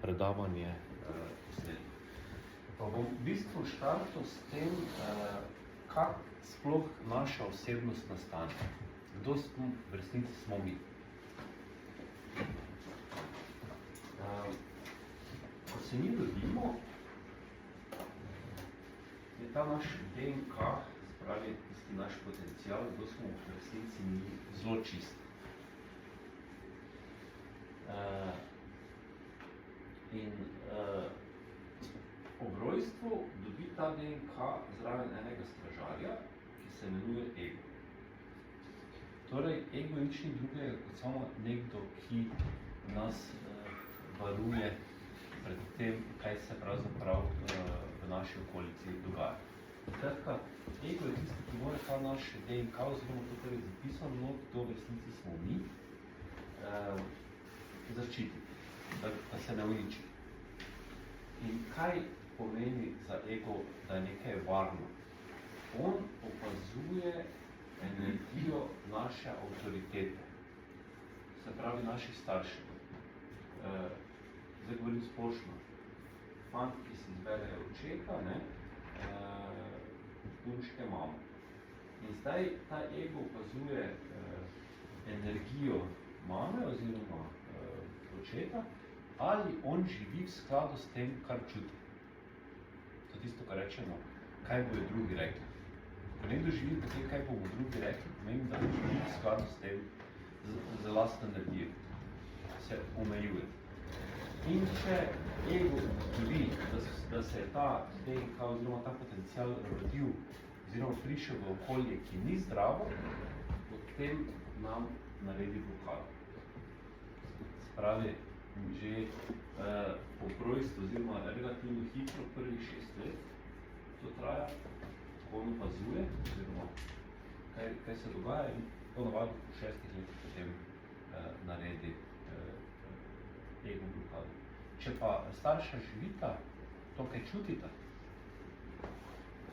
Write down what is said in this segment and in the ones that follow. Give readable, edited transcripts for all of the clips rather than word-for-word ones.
predavanje posnetek. Pa bom v bistvu štartal s tem, kako sploh naša osebnost nastane. Kdo smo, v resnici smo mi. Ko se mi rodimo, je ta naš DNK, spravi tisti naš potencial, kdo smo v resnici mi zelo čist. In ob rojstvu dobi ta DNK zraven enega stražarja, ki se imenuje ego. Torej, ego je nič ni drugega kot samo nekdo, ki nas varuje pred tem, kaj se pravzaprav v naši okolici dogaja. Skratka, ego je tisti, ki mora ta naš DNK, oziroma to, kar je zapisano, kdo v resnici smo mi, zaščititi, da se ne uniči. In kaj pomeni za ego, da je nekaj varno? On opazuje energijo naše avtoritete, se pravi naših staršev. Zdaj govorim splošno. Fant, ki si izberejo očeta, punčke mamo. In zdaj ta ego opazuje energijo mame oziroma očeta, ali on živi v skladu s tem, kar čuti. To je tisto, kar rečemo, kaj bojo drugi rekli. Ko nekdo živi po tem, kaj bomo drugi rekli, pomeni, da živi v skladu s tem, z lastno energijo. Se omejuje. In če ego tudi, da se je ta DNK oziroma ta potencial rodil, oziroma prišel v okolje, ki ni zdravo, potem nam naredi blokado. Spravi, že po rojstvu, oziroma relativno hitro, prvih 6 let, to traja, ko on opazuje, oziroma kaj se dogaja, in ponovadi po 6 letih potem naredi ego blokado. Če pa starša živita, to kaj čutita,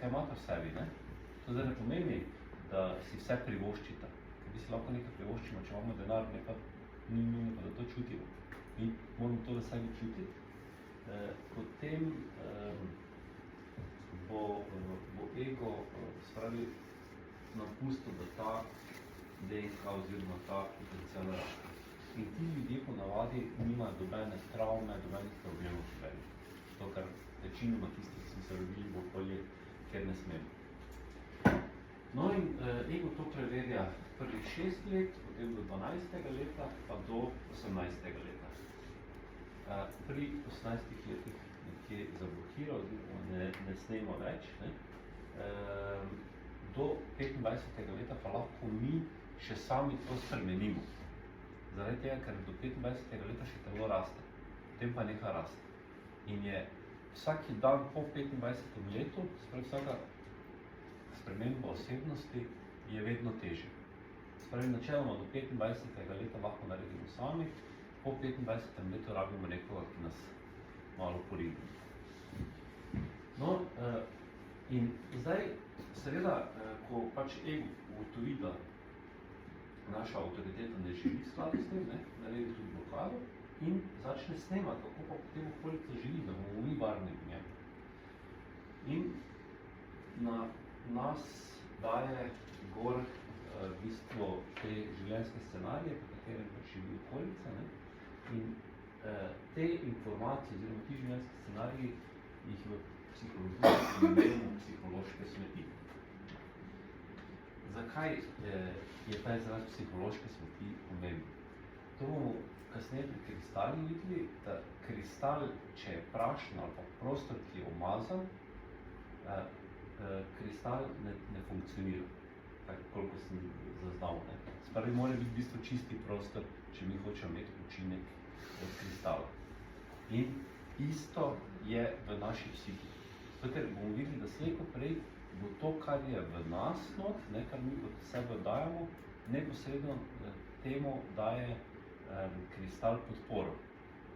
kaj imata v sebi, to zdaj ne pomeni, da si vse privoščita, ker bi si lahko nekaj privoščimo, če imamo denar, ni nujno, da to čutimo. Mi moramo to v sebi čutiti, potem bo ego spravi napustil, da ta DNK oziroma ta potencial raste. In ti ljudje po navadi nimajo dobene travme, dobenih problemov v življenju. To, kar večinoma tisti, ki smo se rodili v okolje, kjer ne smemo. No in ego to preverja prvih 6 let, potem do 12. leta, pa do 18. leta. Pri 18 letih nekje zablokira, oziroma ne snema več, do 25. leta pa lahko mi še sami to spremenimo. Zaradi tega, ker do 25. leta še telo raste, potem pa neha raste. In je vsaki dan po 25. letu, vsaka sprememba osebnosti je vedno težja. Spravi, načeloma do 25. leta lahko naredimo sami, po 25. letu rabimo nekoga, ki nas malo poridi. No, in zdaj, seveda, ko pač ego ugotovi, da naša avtoriteta ne živi v skladu s tem, naredi tudi blokado in začne snemati, kako pa potem okolica živi, da bomo mi varni v njem. In na nas daje gor v bistvu te življenjske scenarije, po katerem pa živi okolica, in te informacije, oziroma ti življenjski scenariji, jih v psihologiji imenujemo psihološke smeti. Zakaj je ta izraz psihološke smeti pomemben? To bomo kasneje pri kristalih videli, da kristal, če je prašen ali pa prostor, ki je umazan, kristal ne funkcionira, tako koliko sem zaznal. Spravi, mora biti v bistvu čisti prostor, če mi hočemo imeti učinek od kristala. In isto je v naši psihi. Zato, ker bomo videli, da slej ko prej bo to, kar je v nas not, kar mi od sebe dajemo, neposredno temu daje kristal podporo.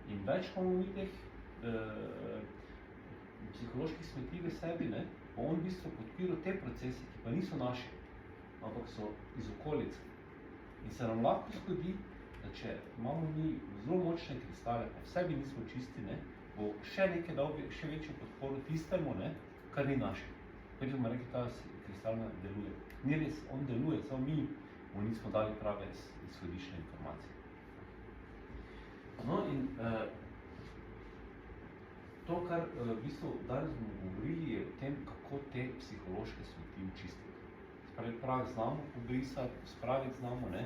In več imamo mi teh psiholoških smeti v sebi, bo on v bistvu podpiral te procese, ki pa niso naši, ampak so iz okolice. In se nam lahko zgodi, da če imamo mi zelo močne kristale, pa v sebi nismo čisti, ne, bo še nekaj dal še večjo podporo tistemu, ne, kar ni naše. Kot bomo rekli, ta kristal deluje. Ni res, on deluje, samo mi mu nismo dali prave izhodišne informacije. No in to, kar v bistvu danes bomo govorili, je o tem, kako te psihološke smeti očistiti. Prah znamo pobrisati, spraviti znamo, ne?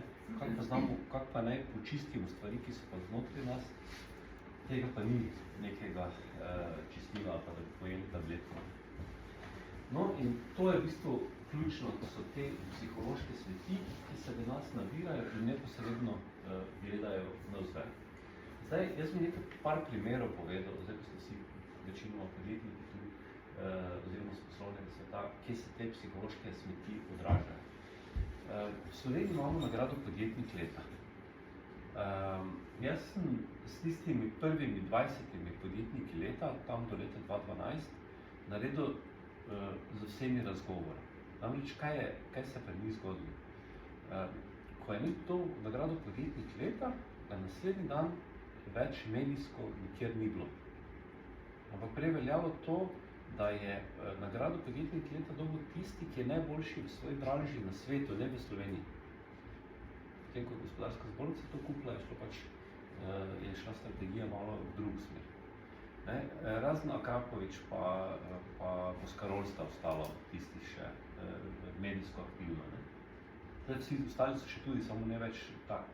Kako pa naj počistimo stvari, ki so pa znotraj nas, tega pa ni nekega čistila, pa da bi pojeli tabletko. No in to je v bistvu ključno, ko so te psihološke smeti, ki se v nas nabirajo in neposredno gledajo navzven. Zdaj, jaz bi nekaj par primerov povedal, zdaj, ko ste vsi večinoma podjetniki tu, oziroma z poslovnega sveta, kje se te psihološke smeti odražajo. V Sloveniji imamo nagrado Podjetnik leta. Jaz sem s tistimi prvimi 20 podjetniki leta, tam do leta 2012, naredil z vsemi razgovor. Namreč, kaj se pa ni zgodilo? Ko je to nagrado Podjetnik leta, na naslednji dan več medijsko nikjer ni bilo. Ampak prej veljalo to, da je nagrado Podjetnik leta dobil tisti, ki je najboljši v svoji branži na svetu, ne v Sloveniji. Potem, ko je gospodarska zbornica to kupila, je šla strategija malo v drugo smer. Razen Akrapovič pa Boskarol sta ostalo tistih še medijsko aktivno. Vsi ostali so še tudi, samo ne več tak.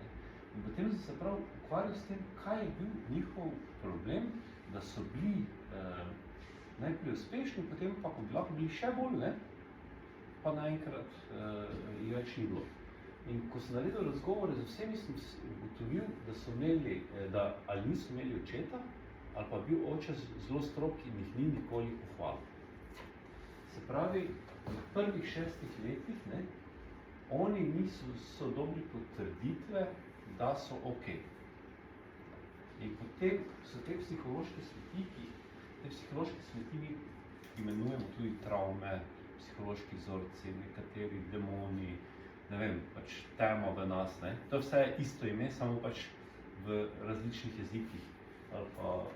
In potem sem se prav ukvarjal s tem, kaj je bil njihov problem, da so bili najprej uspešni, potem pa, ko bi lahko bili še bolj, pa naenkrat jih več ni bilo. In ko sem naredil razgovore z vsemi, sem ugotovil, da so imeli, ali niso imeli očeta, ali pa bil oče zelo strog in jih ni nikoli pohvalil. Se pravi, v prvih 6 letih, oni niso dobili potrditve, da so ok. In potem so te psihološke smeti, mi imenujemo tudi travme, psihološki vzorci, nekateri demoni, ne vem, tema v nas, To je vse isto ime, samo v različnih jezikih ali pa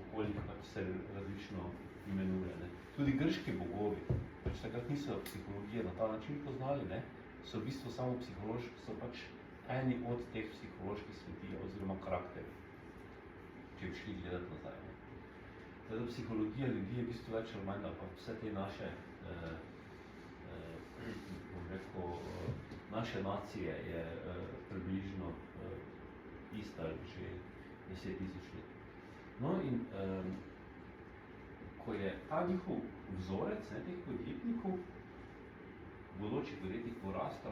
okoljih se različno imenuje. Tudi grški bogovi, takrat niso psihologije na ta način poznali, so v bistvu samo psihološki, so eni od teh psiholoških smeti oziroma karakterjev, če bi šli gledati nazaj. Teda psihologija ljudi je v bistvu več ali manj, pa vse te naše, naše nacije je približno ista že 10 000 let. No in ko je ta njihov vzorec teh podjetnikov, bodočih podjetnikov rasto,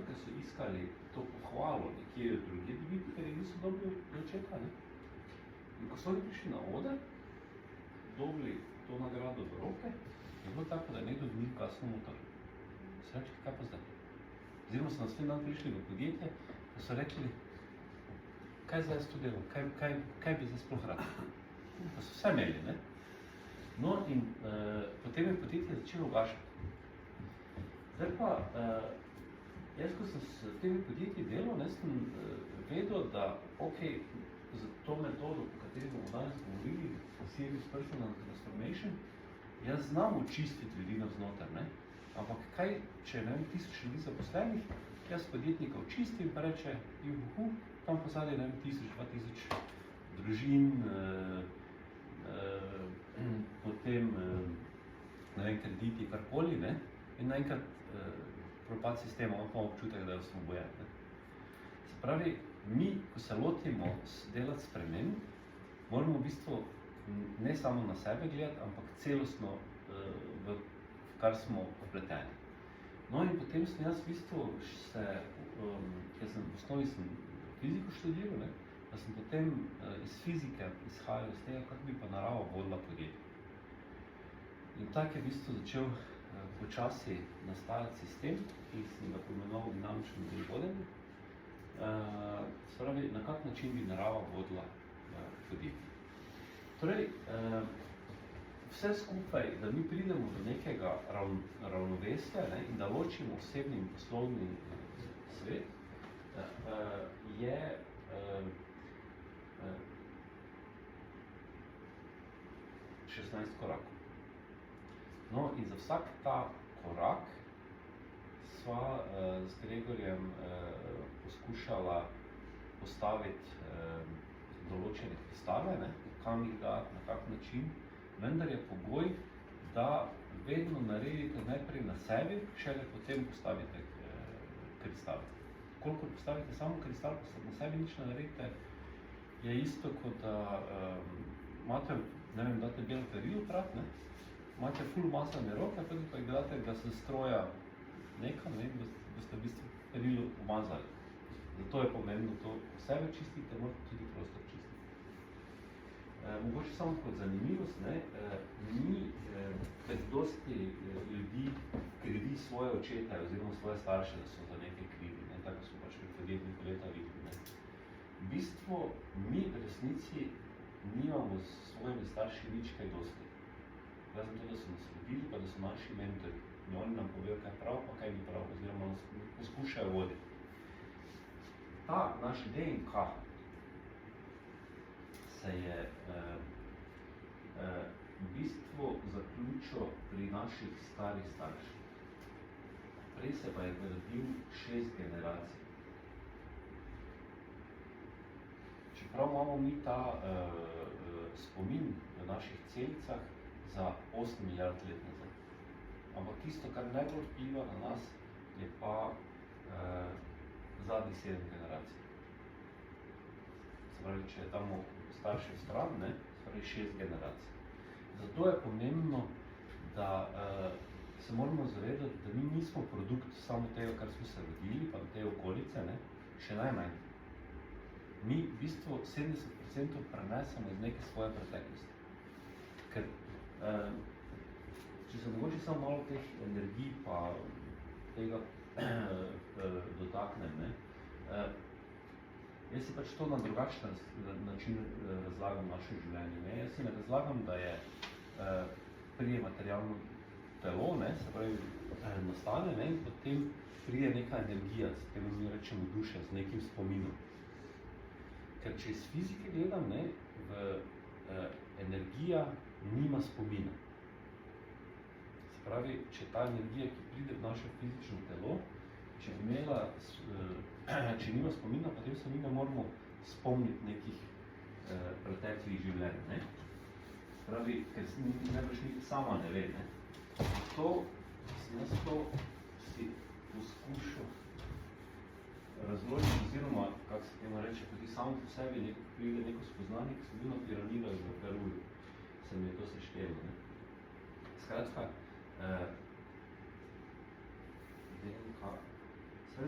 ker so iskali to pohvalo nekje drugje dobiti, ker niso dobili očeta. In ko so oni prišli na oder, dobili to nagrado v roke, je bilo tako, da je nekdo od njih kasno motor. Se reči, kaj pa zdaj? Oziroma so naslednji dan prišli v podjetje, pa so rekli, kaj zdaj jaz to delam, kaj bi zdaj sploh rad? Pa so vse imeli, No in potem je podjetje začelo ugašati. Zdaj pa, jaz ko sem s temi podjetji delal, sem vedel, da za to metodo, po kateri bomo danes govorili, Serious Personal Transformation, jaz znam očistiti ljudi navznoter, ampak kaj, če ne vem 1000 ljudi zaposlenih, jaz podjetnika očistim pa reče, tam pa zadaj ne vem 1000, 2000 družin, potem ne vem krediti, karkoli, in naenkrat propad sistema, on pa občutek, da je osvobojen. Se pravi, mi, ko se lotimo delati sprememb, moramo v bistvu ne samo na sebe gledati, ampak celostno, v kar smo vpleteni. No in potem sem jaz v bistvu ker sem v osnovi fiziko študiral, da sem potem iz fizike izhajal iz tega, kako bi pa narava vodila podjetje. In tako je v bistvu začel počasi nastajati sistem, ki sem ga pomenoval dinamično model vodenja. Se pravi, na kak način bi narava vodila podjetje. Torej, vse skupaj, da mi pridemo do nekega ravnovesja in da ločimo osebni in poslovni svet, je 16 korakov. No, in za vsak ta korak sva z Gregorjem poskušala postaviti določene kristale, ne, kam jih dati, na kak način, vendar je pogoj, da vedno naredite najprej na sebi, šele potem postavite kristale. Kolikor postavite samo kristal, pa na sebi nič ne naredite, je isto, kot da imate, ne vem, date bel peril prat, ne, imate ful masane roke, potem pa jih date ga se stroja nekam, ne, boste v bistvu perilo umazali. Zato je pomembno to sebe čistite, morate tudi prostor čistiti. Mogoče samo kot zanimivost, ne, ni dosti ljudi krivi svoje očete oziroma svoje starše, da so za nekaj krivi, ne, tako so pač pred podjetnika leta videli, ne. V bistvu mi v resnici nimamo s svojimi starši nič kaj dosti. Razen to, da so nas rodili, pa da so naši mentori. In oni nam povejo, kaj je prav, pa kaj ni prav, oziroma nas poskušajo voditi. Ta naš DNK se je v bistvu zaključil pri naših starih starših. Prej se pa je gradil 6 generacij. Čeprav imamo mi ta spomin v naših celicah za 8 milijard let nazaj. Ampak tisto, kar najbolj vpliva na nas, je pa zadnjih 7 generacij. Se pravi, če je tam starše stran, ne, se pravi 6 generacij. Zato je pomembno, da se moramo zavedati, da mi nismo produkt samo tega, kar smo se rodili, pa te okolice, ne, še najmanj. Mi v bistvu 70% prenesemo iz neke svoje preteklosti. Ker, če se mogoče samo malo teh energij pa tega dotaknem, ne, jaz si pač to na drugačen način razlagam naše življenje. Ne. Jaz si ne razlagam, da je prije materialno telo, ne, se pravi, nastane, ne, in potem prije neka energija, s tem mi rečemo duša, z nekim spominom. Ker če iz fizike gledam, ne, energija nima spomina. Se pravi, če ta energija, ki pride v naše fizično telo, če nima spomina, potem se mi ne moramo spomniti nekih preteklih življenj, ne. Se pravi, ker najbrž niti sama ne ve, ne. Zato sem jaz to si poskušal razložiti, oziroma, kako se temu reče, tudi samo po sebi pride neko spoznanje, ki sem bil na piramidah v Peruju, se mi je to seštelo, ne. Skratka,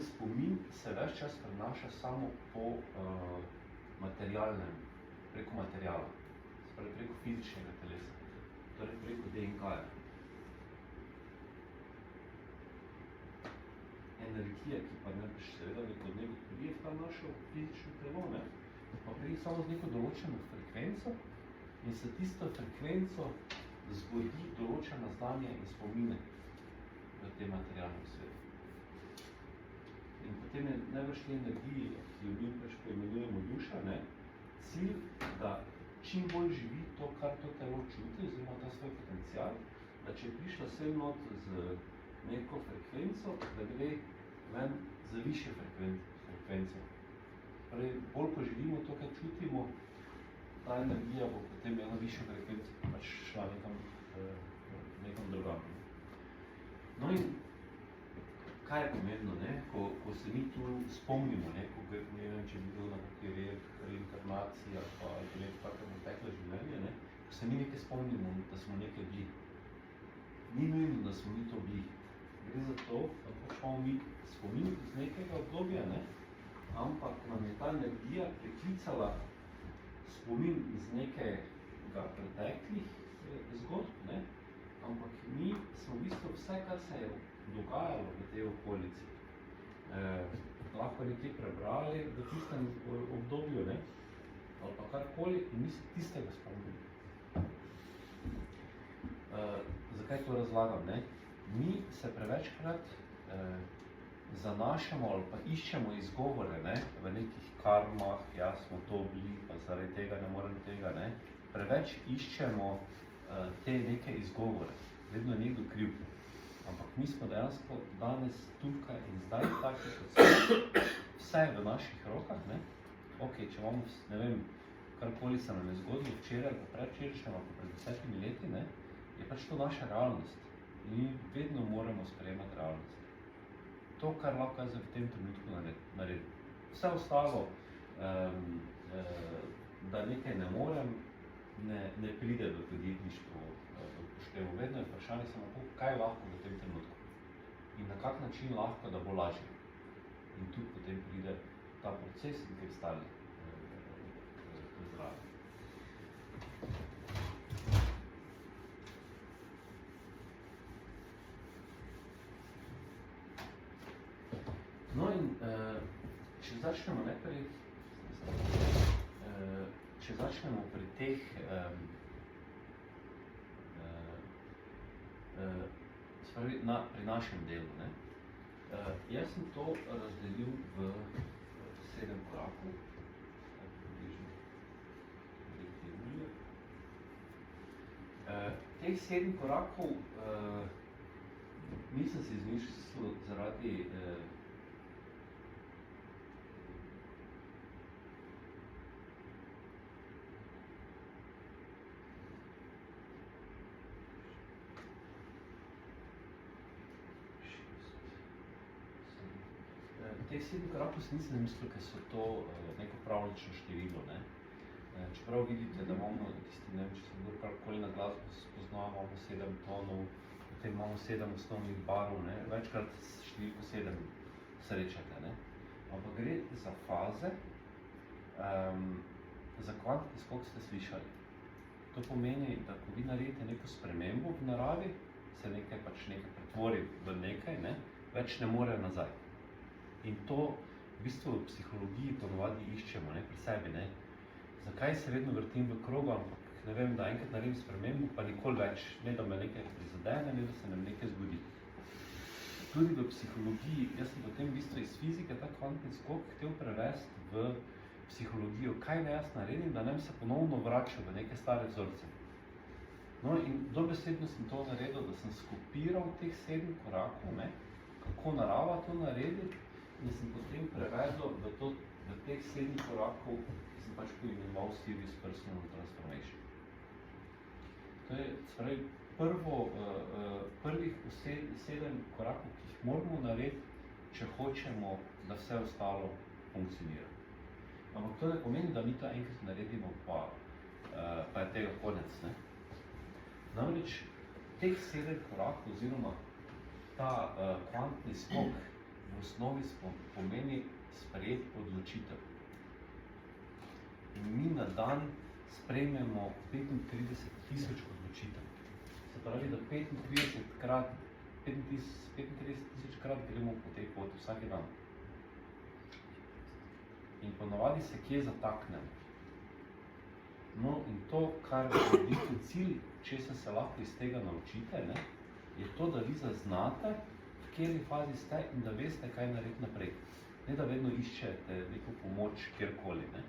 spomin se več čas prenaša samo po materialnem, preko materiala, se pravi preko fizičnega telesa, torej preko DNK-ja. Energija, ki pa ne bi seveda neko od nekaj prije v ta našo fizično telo, ne, pa prije samo z neko določeno frekvenco in se tisto frekvenco zgodi določena znanja in spomine v tem materialnem svetu. In potem je najbrž te energiji, ki jo mi pač poimenujemo duša, ne, cilj, da čim bolj živi to, kar to telo čuti, oziroma ta svoj potencial, da če je prišla sem not z neko frekvenco, da gre ven za višje frekvenco. Torej, bolj ko živimo to, kar čutimo, ta energija bo potem ena višja frekvenca, pač šla nekam drugam. No in kaj je pomembno, ne? Ko se mi tu spomnimo, ne? Ko ne vem, če bi bil na kakaj reinkarnaciji ali pa kakaj pretekle življenje, ne? Ko se mi nekaj spomnimo, da smo nekaj bili. Ni nujno, da smo mi to bili. Gre za to, da pač imamo mi spomin iz nekega obdobja, ne? Ampak nam je ta energija priklicala spomin iz nekega preteklih zgodb, ne? Ampak mi smo v bistvu vse, kar se je dogajalo v tej okolici, lahko nekaj prebrali v tistem obdobju, ne? Ali pa karkoli, in mi se tistega spomnili. Zakaj to razlagam, ne? Mi se prevečkrat zanašamo ali pa iščemo izgovore, ne, v nekih karmah, ja, smo to bili, pa zaradi tega ne morem tega, ne, preveč iščemo te neke izgovore, vedno je nekdo kriv. Ampak mi smo dejansko danes tukaj in zdaj taki, kot smo, vse je v naših rokah, ne. Ok, če imamo, ne vem, karkoli se nam je zgodilo včeraj, pa predvčerajšnjem, ali pa pred 10 leti, ne, je pač to naša realnost. In mi vedno moramo sprejemati realnost. To, kar lahko jaz v tem trenutku naredim. Vse ostalo, da nekaj ne morem, ne pride v podjetništvu v poštevu. Vedno je vprašanje samo to, kaj lahko v tem trenutku. In na kak način lahko, da bo lažje. In tu potem pride ta proces in te ostali zraven. No in če začnemo najprej, če začnemo pri teh pri našem delu, ne. Jaz sem to razdelil v 7 korakov. Teh 7 korakov nisem si izmišljal zaradi teh 7 korakov si nisem mislil, ker so to neko pravlično število, ne. Čeprav vidite, da imamo tisti, ne vem, če se kdo karkoli na glasbo spoznava, imamo 7 tonov, potem imamo 7 osnovnih barov, ne. Večkrat številko 7 srečate, ne. Ampak gre za faze, za kvantni skok ste slišali. To pomeni, da ko vi naredite neko spremembo v naravi, se nekaj pretvori v nekaj, ne, več ne more nazaj. In to v bistvu v psihologiji ponovadi iščemo, ne, pri sebi, ne. Zakaj se vedno vrtim v krogu, ampak ne vem, da enkrat naredim spremembo, pa nikoli več, ne da me nekaj prizadene, ne da se nam nekaj zgodi. Tudi v psihologiji, jaz sem potem v bistvu iz fizike ta kvantni skok hotel prevesti v psihologijo, kaj ne jaz naredim, da nem se ponovno vračam v neke stare vzorce. No in dobesedno sem to naredil, da sem skopiral teh 7 korakov, ne, kako narava to naredi, in sem potem prevedel v teh 7 korakov, ki sem pač poimenoval Serious Personal Transformation. To je, se pravi, prvih 7 korakov, ki jih moramo narediti, če hočemo, da vse ostalo funkcionira. Ampak to ne pomeni, da mi to enkrat naredimo, pa je tega konec, ne. Namreč, teh 7 korakov, oziroma ta kvantni skok, v osnovi pomeni sprejeti odločitev. In mi na dan sprejmemo 35,000 odločitev. Se pravi, da 35,000 gremo po tej poti vsak dan. In ponavadi se kje zataknemo. No in to, kar je v bistvu cilj, česa se lahko iz tega naučite, ne, je to, da vi zaznate, v kateri fazi ste in da veste, kaj narediti naprej. Ne da vedno iščete neko pomoč kjerkoli, ne.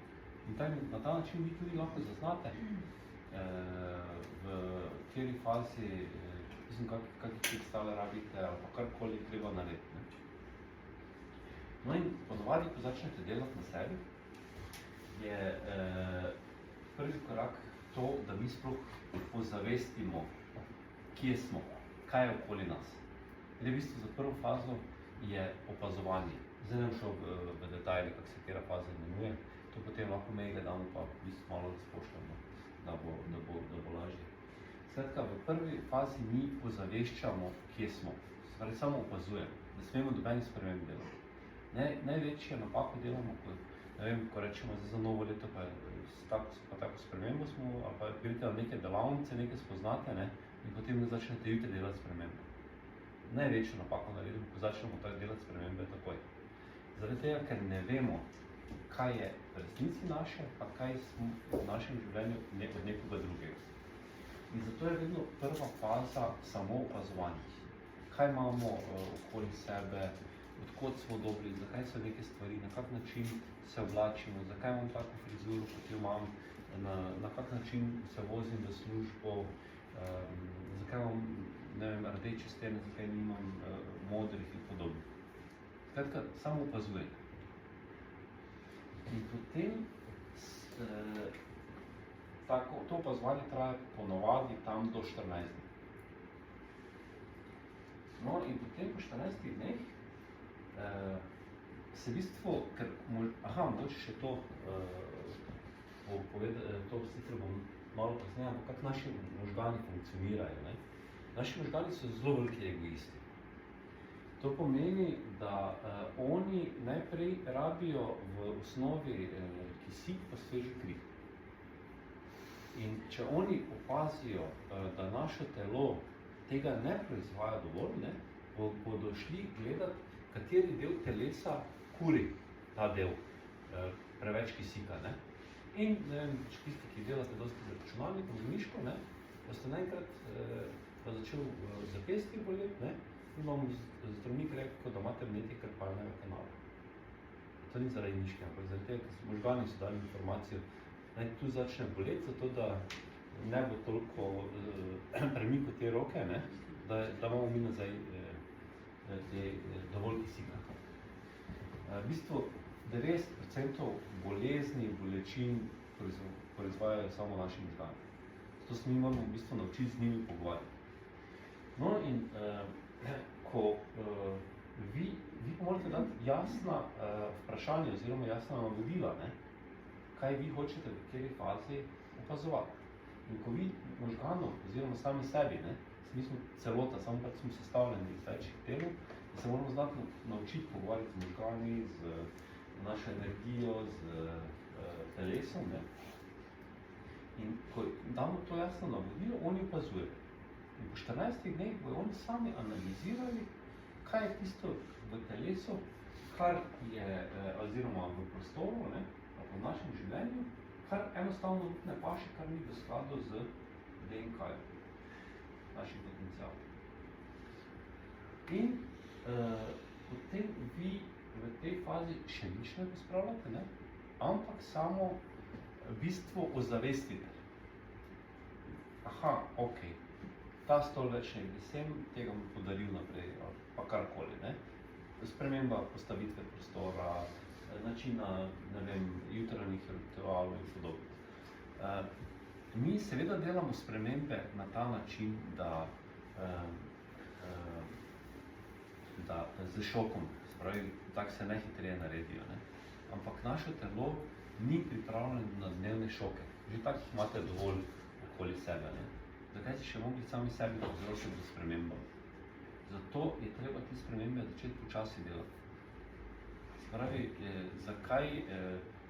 In na ta način vi tudi lahko zaznate, v kateri fazi, kakih tekstale rabite, ali pa karkoli treba narediti, ne. No in ponavadi, ko začnete delati na sebi, je prvi korak to, da mi sploh pozavestimo, kje smo, kaj je okoli nas. Gre v bistvu za prvo fazo je opazovanje. Zdaj ne bom šel v detajle, kako se katera faza imenuje, to potem lahko maile damo, pa v bistvu malo razpošljamo, da bo lažje. Skratka, v prvi fazi mi pozaveščamo, kje smo. Se pravi, samo opazujemo, da smemo nobenih sprememb delati. Največjo napako delamo, ko rečemo za novo leto, pa tako spremembo smo, ali pa greste na neke delavnice, nekaj spoznate, ne, in potem ne začnete jutri delati spremembe. Največjo napako naredimo, ko začnemo delati spremembe takoj. Zaradi tega, ker ne vemo, kaj je v resnici naše, pa kaj smo v našem življenju od nekoga drugega. In zato je vedno prva faza samo opazovanje. Kaj imamo okoli sebe, odkot smo dobili, zakaj so neke stvari, na kak način se oblačimo, zakaj imam tako frizuro, kot jo imam, na kak način se vozim v službo, zakaj imam, ne vem, rdeče stene, zakaj nimam modrih in podobno. Skratka, samo opazujem. In potem to opazovanje traja ponovadi tam do 14 dni. No, in potem po 14 dneh se v bistvu, ker, mogoče še to to sicer bom malo kasneje, ampak kako naši možgani funkcionirajo, ne? Naši možgani so zelo veliki egoisti. To pomeni, da oni najprej rabijo v osnovi kisik pa sveže kri. In če oni opazijo, da naše telo tega ne proizvaja dovolj, ne, bodo šli gledati, kateri del telesa kuri ta del preveč kisika. Ne. In ne vem, tisti, ki delate dosti z računalnikom, z miško, ne, boste naenkrat začel zapestki boleti, ne, in vam zdravnik rekel, da imate vnetje krpalnega kanala. To ni zaradi miške, ampak zaradi tega, ker možgani so dali informacijo, naj tu začne boleti, zato da ne bo toliko premikal te roke, ne, da imamo mi nazaj dovolj kisika. V bistvu 90% bolezni, bolečin proizvajajo samo naši možgani. Zato se mi moramo v bistvu naučiti z njimi pogovarjati. No in ko vi morate dati jasna vprašanja oziroma jasna navodila, ne, kaj vi hočete v kateri fazi opazovati. In ko vi možganov oziroma sami sebi, ne, mi smo celota, samo pač smo sestavljeni iz večjih delov, da se moramo znati naučiti pogovarjati z možgani, z našo energijo, z telesom. Ne. In ko damo to jasno navodilo, oni opazujejo. In po 14 dneh bojo oni sami analizirali, kaj je tisto v telesu, kar je, oziroma v prostoru, ne, v našem življenju, kar enostavno ne paše, kar ni v skladu z DNK-jem, našim potencialom. In potem vi v tej fazi še nič ne pospravljate, ne, ampak samo v bistvu ozavestite. Aha, okej. Ta stol več ne visem, tega bom podaril naprej, pa karkoli, ne. Sprememba postavitve prostora, načina, ne vem, jutranjih ritualov in podobno. Mi seveda delamo spremembe na ta način, da z šokom, se pravi, tako se najhitreje naredijo, ne. Ampak naše telo ni pripravljeno na dnevne šoke. Že tako jih imate dovolj okoli sebe, ne. Zakaj si še mogli sami sebi povzročiti do spremembo? Zato je treba te spremembe začeti počasi delati. Se pravi, zakaj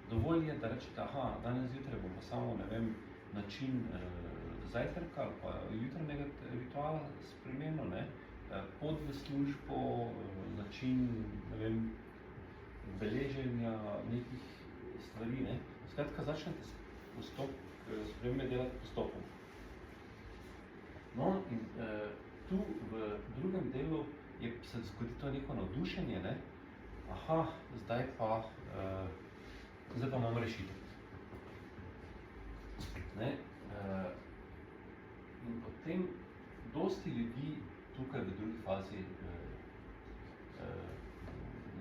dovolj je, da rečete, aha, danes zjutraj bomo samo, ne vem, način zajtrka ali pa jutranjega rituala spremenil, ne, pot v službo, način, ne vem, beleženja nekih stvari, ne. Skratka, začnete spremembe delati postopoma. No, in tu v drugem delu se zgodi to neko navdušenje, ne. Aha, zdaj pa imam rešitev. Ne, in potem dosti ljudi tukaj v drugi fazi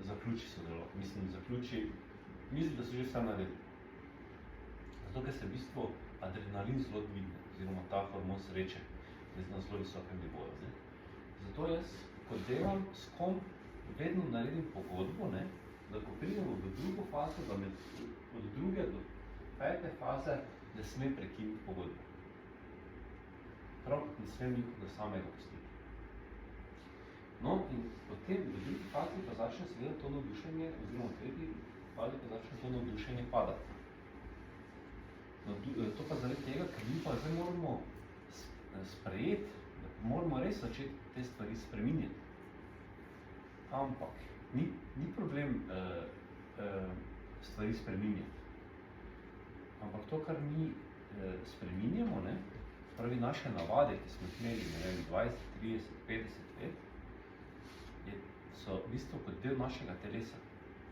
zaključi sodelovati. Mislim, da so že vse naredili. Zato, ker se v bistvu adrenalin zelo dvigne, oziroma ta hormon sreče, na zelo visokem nivoju, ne. Zato jaz, ko delam s kom, vedno naredim pogodbo, ne, da ko pridemo v drugo fazo, da od 2. do 5. faze ne sme prekiniti pogodbe. Prav ne smem nikoga samega pustiti. No, in potem v drugi fazi pa začne seveda to navdušenje, oziroma v 3. fazi pa začne to navdušenje padati. To pa zaradi tega, ker mi pa zdaj moramo sprejeti, da moramo res začeti te stvari spreminjati. Ampak ni problem stvari spreminjati. Ampak to, kar mi spreminjamo, ne, pravi naše navade, ki smo imeli, ne vem, 20, 30, 50 let, je so v bistvu kot del našega telesa.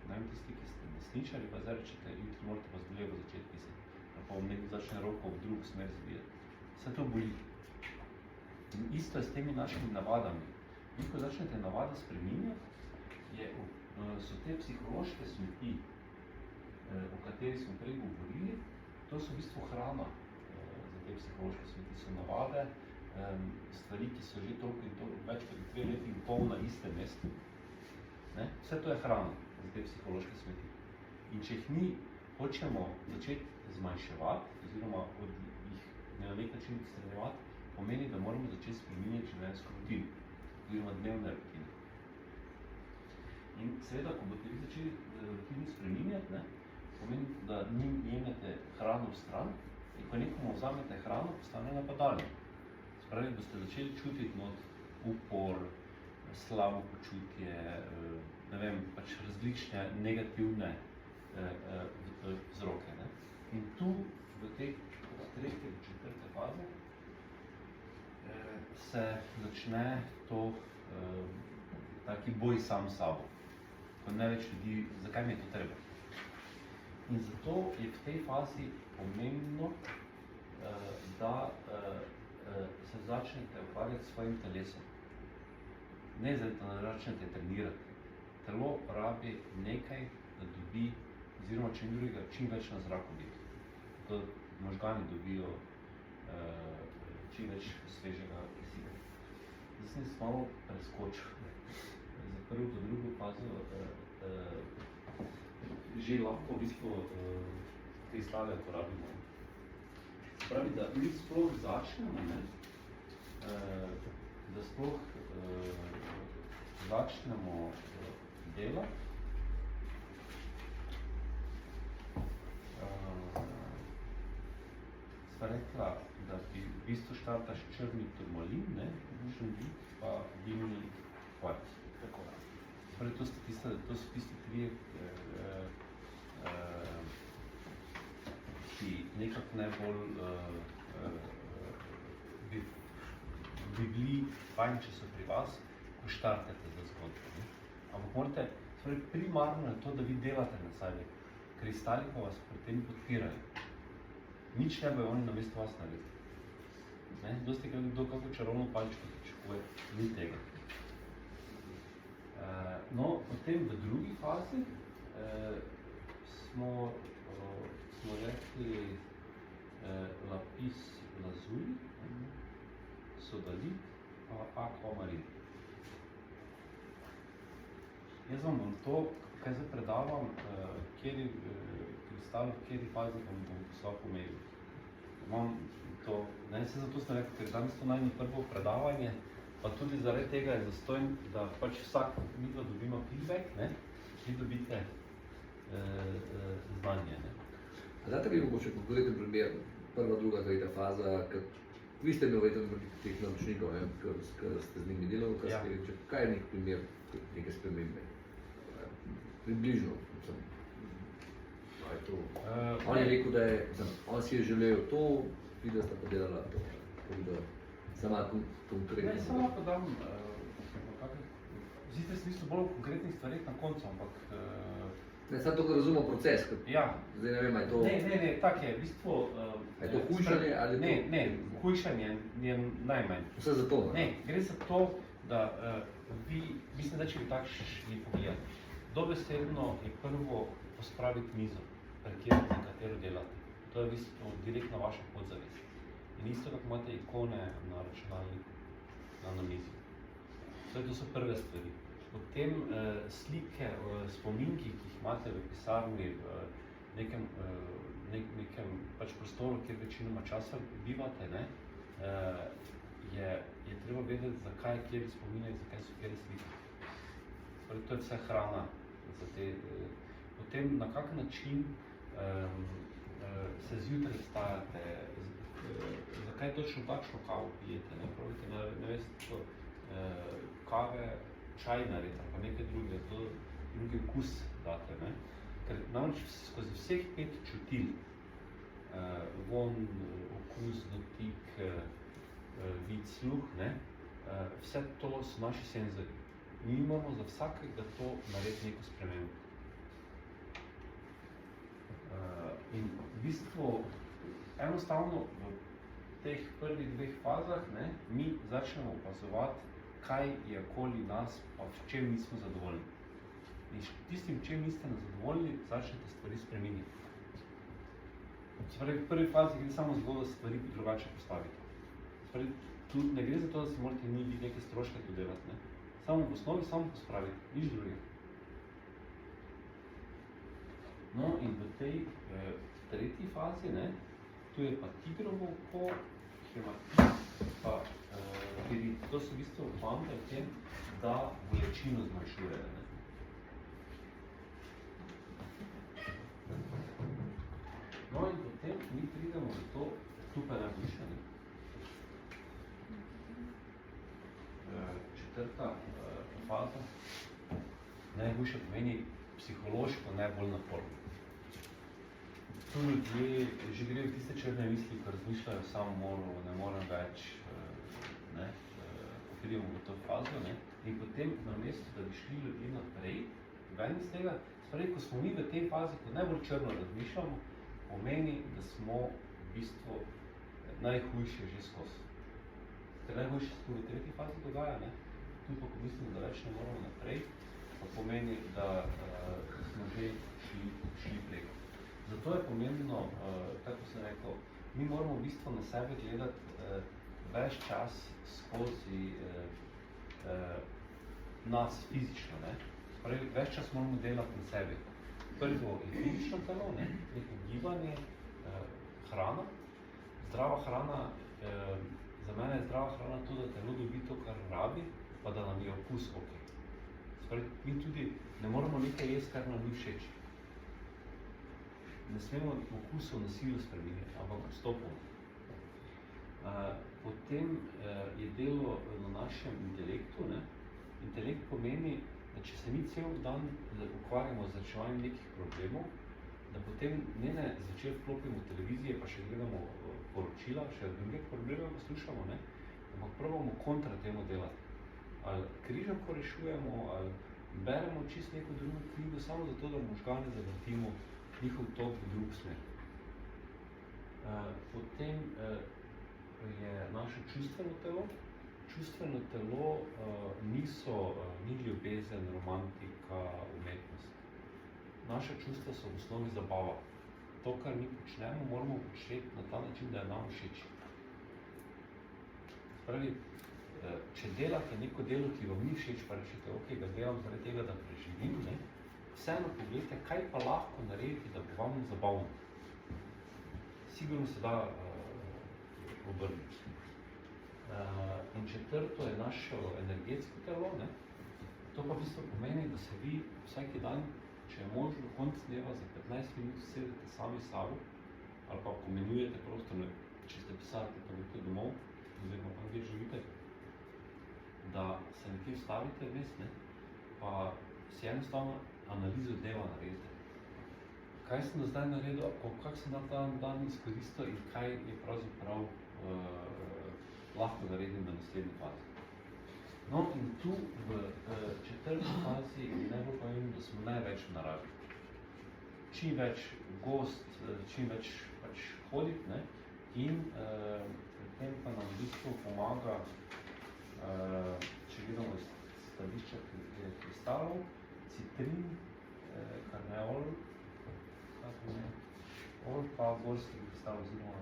Ne vem, tisti, ki ste desničari, pa zdaj rečete, jutri morate pa z levo začeti pisati. Pa vam nekaj začne roko v drugo smer zvijati. Vse to boli. In isto je s temi našimi navadami. Vi, ko začnete navade spreminjati, so te psihološke smeti, o kateri smo prej govorili, to so v bistvu hrana za te psihološke smeti, so navade, stvari, ki so že toliko in toliko več kot 2 leti in pol na istem mestu. Ne? Vse to je hrana za te psihološke smeti. In če jih mi hočemo začeti zmanjševati, oziroma jih na nek način odstranjevati, pomeni, da moramo začeti spreminjati življenjsko rutino, oziroma dnevne rutine. In seveda, ko boste vi začeli rutino spreminjati, pomeni, da njim jemljate hrano v stran in ko nekomu vzamete hrano, postane napadalno. Spravi, boste začeli čutiti upor, slabo počutje, ne vem, pač različne negativne vzroke. Ne? In tu, v tej 3. in 4. fazi, se začne to taki boj sam s sabo. Ko največ ljudi, zakaj mi je to treba? In zato je v tej fazi pomembno, da se začnete ukvarjati s svojim telesom. Ne zdaj, da začnete trenirati. Telo rabi nekaj, da dobi, oziroma čim drugega, čim več na zraku biti. Da možgani dobijo čim več svežega kisika. Zdaj sem se malo preskočil. Za prvo do drugo fazo že lahko v bistvu kristale uporabimo. Pravi, da mi sploh začnemo, da sploh začnemo delati, sva rekla, da bi v bistvu štartaš črni turmalin, pa dimni kvarc. Torej, to so tisti trije, ki nekako najbolj bi bili fajn, če so pri vas, ko štartate za zgodbo. Ampak morate, primarno je to, da vi delate na sebi. Kristali pa vas pri tem podpirajo. Nič ne bojo oni namesto vas narediti. Dosti krat kdo kako čarovno palčko pričakuje, ni tega. No, potem v drugi fazi smo rekli lapis lazuli, sodalit, pa akvamarin. Jaz vam bom to, kaj zdaj predavam, kateri kristal, v kateri fazi bom poslal po mailu. Imam to, se zato sem rekel, ker danes to najmo prvo predavanje, pa tudi zaradi tega je zastojn, da pač vsak mi dobimo feedback, vi dobite znanje. Date mi mogoče konkreten primer, prva, druga, tretja faza, ker vi ste imeli teh naročnikov, ker ste z njimi delali, kaj je nek primer neke spremembe? Približno, on je rekel, da on si je želel to, vi da sta pa delala to, sama konkretno. Ne, sama pa dam, ziste se niso bolj v konkretnih stvarih na koncu, ampak... Ne, samo to, ko razumem proces, zdaj ne vem, je to... Ne, tak je, v bistvu... Je to hujšanje ali to... Ne, hujšanje je najmanj. Vse za to, ne? Ne, gre za to, da vi, mislim, da če bi tak šli pogledati, dobesedno je prvo pospraviti mizo, za katero delate. To je v bistvu direktno vaša podzavest. In isto, kako imate ikone na računalniku, na mizi. To so prve stvari. Potem slike, spominki, ki jih imate v pisarni, v nekem pač prostoru, kjer večinoma časa bivate, je treba vedeti, zakaj je kjer spomine in zakaj so kjer slike. To je vse hrana za te. Potem, na kak način se zjutraj vstajate, zakaj točno takšno kavo pijete, pravite, ne veste, kave, čaj naredite, pa nekaj druge, drugi okus date, ker namreč skozi vseh 5 čutil, von, okus, dotik, vid, sluh, vse to so naši senzori. mi moramo za vsakega to narediti neko spremembo. In v bistvu, enostavno v teh prvih dveh fazah, ne, mi začnemo opazovati, kaj je okoli nas, pa v čem nismo zadovoljni. In tistim, čem niste zadovoljni, začnete stvari spreminjati. V prvi fazi gre samo zelo, da stvari drugače postavite. Tu ne gre za to, da si morate vi neke stroške tu delati. Ne? Samo v osnovi, samo pospraviti, nič drugega. No in v tej tretji fazi, ne, tu je pa tigrovo oko, hematit, pa pirit. To so v bistvu poanta v tem, da bolečino zmanjšujejo. Ne? No in potem mi pridemo v to, tu pa najboljše, ne? Četrta faza, najboljše pomeni psihološko najbolj naporno. Tu ljudje že grejo tiste črne misli, ko razmišljajo samomoru, ne morem več, ne, pridemo v to fazo, ne, in potem namesto, da bi šli ljudje naprej, ven iz tega, ko smo mi v tej fazi, ko najbolj črno razmišljamo, pomeni, da smo v bistvu najhujše že skozi. Ker najhujše se v tretji fazi dogaja, ne? Tu pa, ko mislim, da več ne moramo naprej, pa pomeni, da smo že šli preko. Zato je pomembno, kako sem rekel, mi moramo v bistvu na sebe gledati več čas skozi nas fizično, ne? Pravi, več čas moramo delati na sebi. Prvo je fizično telo, ne? Neko gibanje, hrana. Zdrava hrana, za mene je zdrava hrana to, da telo dobi to, kar rabi, pa da nam je okus ok. Spravi, mi tudi ne moramo nekaj jesti, kar nam ni všeč. Ne smemo okusov na silu spremeniti, ampak postopoma. Potem je delo na našem intelektu, ne? Intelekt pomeni, da če se mi cel dan ukvarjamo z reševanjem nekih problemov, da potem ne zvečer vklopimo televizije, pa še gledamo poročila, še druge probleme poslušamo, ne? Ampak probamo kontra temu delati. Ali križanko rešujemo, ali beremo čisto neko drugo knjigo, samo zato, da možgane zavrtimo njihov tok v drug smer. Potem je naše čustveno telo. Čustveno telo ni ljubezen, romantika, umetnost. Naša čustva so v osnovi zabava. To, kar mi počnemo, moramo početi na ta način, da je nam všeč. Spravi, če delate neko delo, ki vam ni všeč, pa rečete, ok, ga delam zaradi tega, da preživim, ne? Vseeno pogledajte, kaj pa lahko narediti, da bo vam zabavno. Sigurno se da obrniti. In četrto je naše energetsko telo, ne? To pa v bistvu pomeni, da se vi vsaki dan, če je možno, konc dneva za 15 minut sedete sami s sabo, ali pa pomenujete prostor, če ste pisatelj, pa nekaj domov, oziroma tam, kjer živite, da se nekaj vstavite vmes, ne? Pa si enostavno analizo dneva naredite. Kaj sem do zdaj naredil, kako sem dan izkoristil in kaj je pravzaprav lahko naredim na naslednji fazi. No in tu v četrti fazi je najbolj pomembno, da smo največ v naravi. Čim več gost, čim več pač hoditi, ne? In pri tem pa nam v bistvu pomaga, če gledamo iz stališča kristalov, citrin, karneol, pa gorski kristal oziroma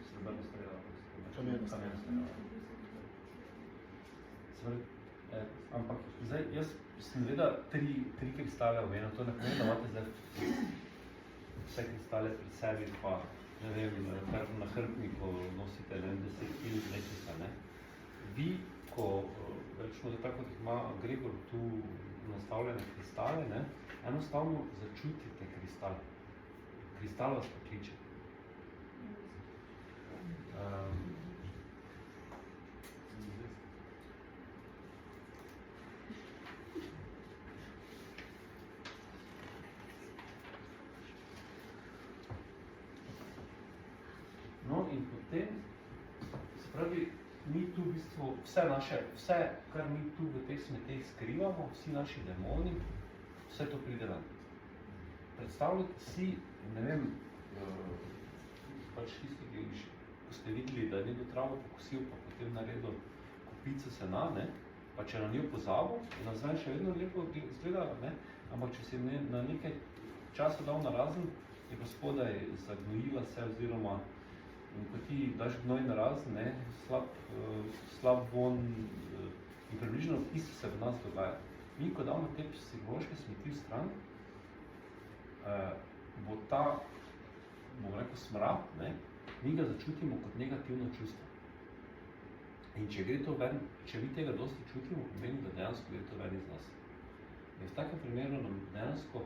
srebrna strela. Kamena strela. Ampak zdaj, jaz sem vedel tri kristale omenil, to ne pomeni, da imate zdaj vse kristale pred sebi, pa ne vem, na hrbniku nosite 10 kg nečesa, ne? Vi, ko rečemo, da tako, kot ima Gregor tu nastavljene kristale, ne? Enostavno začutite kristal. Kristal vas pokliče. No in potem, se pravi, mi tu v bistvu vse, kar mi tu v teh smeteh skrivamo, vsi naši demoni, vse to pride ven. Predstavljate si, ne vem, pač tisti, ko ste videli, da je nekdo travo pokosil, pa potem naredil kupico sena, ne? Pa če na njo pozabil, je nazven še vedno lepo izgledala, ne? Ampak če si na nekaj časa dal narazen, je pa spodaj zagnojila se, oziroma ko ti daš gnoj narazen, ne? Slab von in približno isto se v nas dogaja. Mi, ko damo te psihološke smeti v stran, bo ta, bom rekel, smrad, ne? Mi ga začutimo kot negativno čustvo. In če gre to ven, če mi tega dosti čutimo, pomeni, da dejansko gre to ven iz nas. In v takem primeru nam dejansko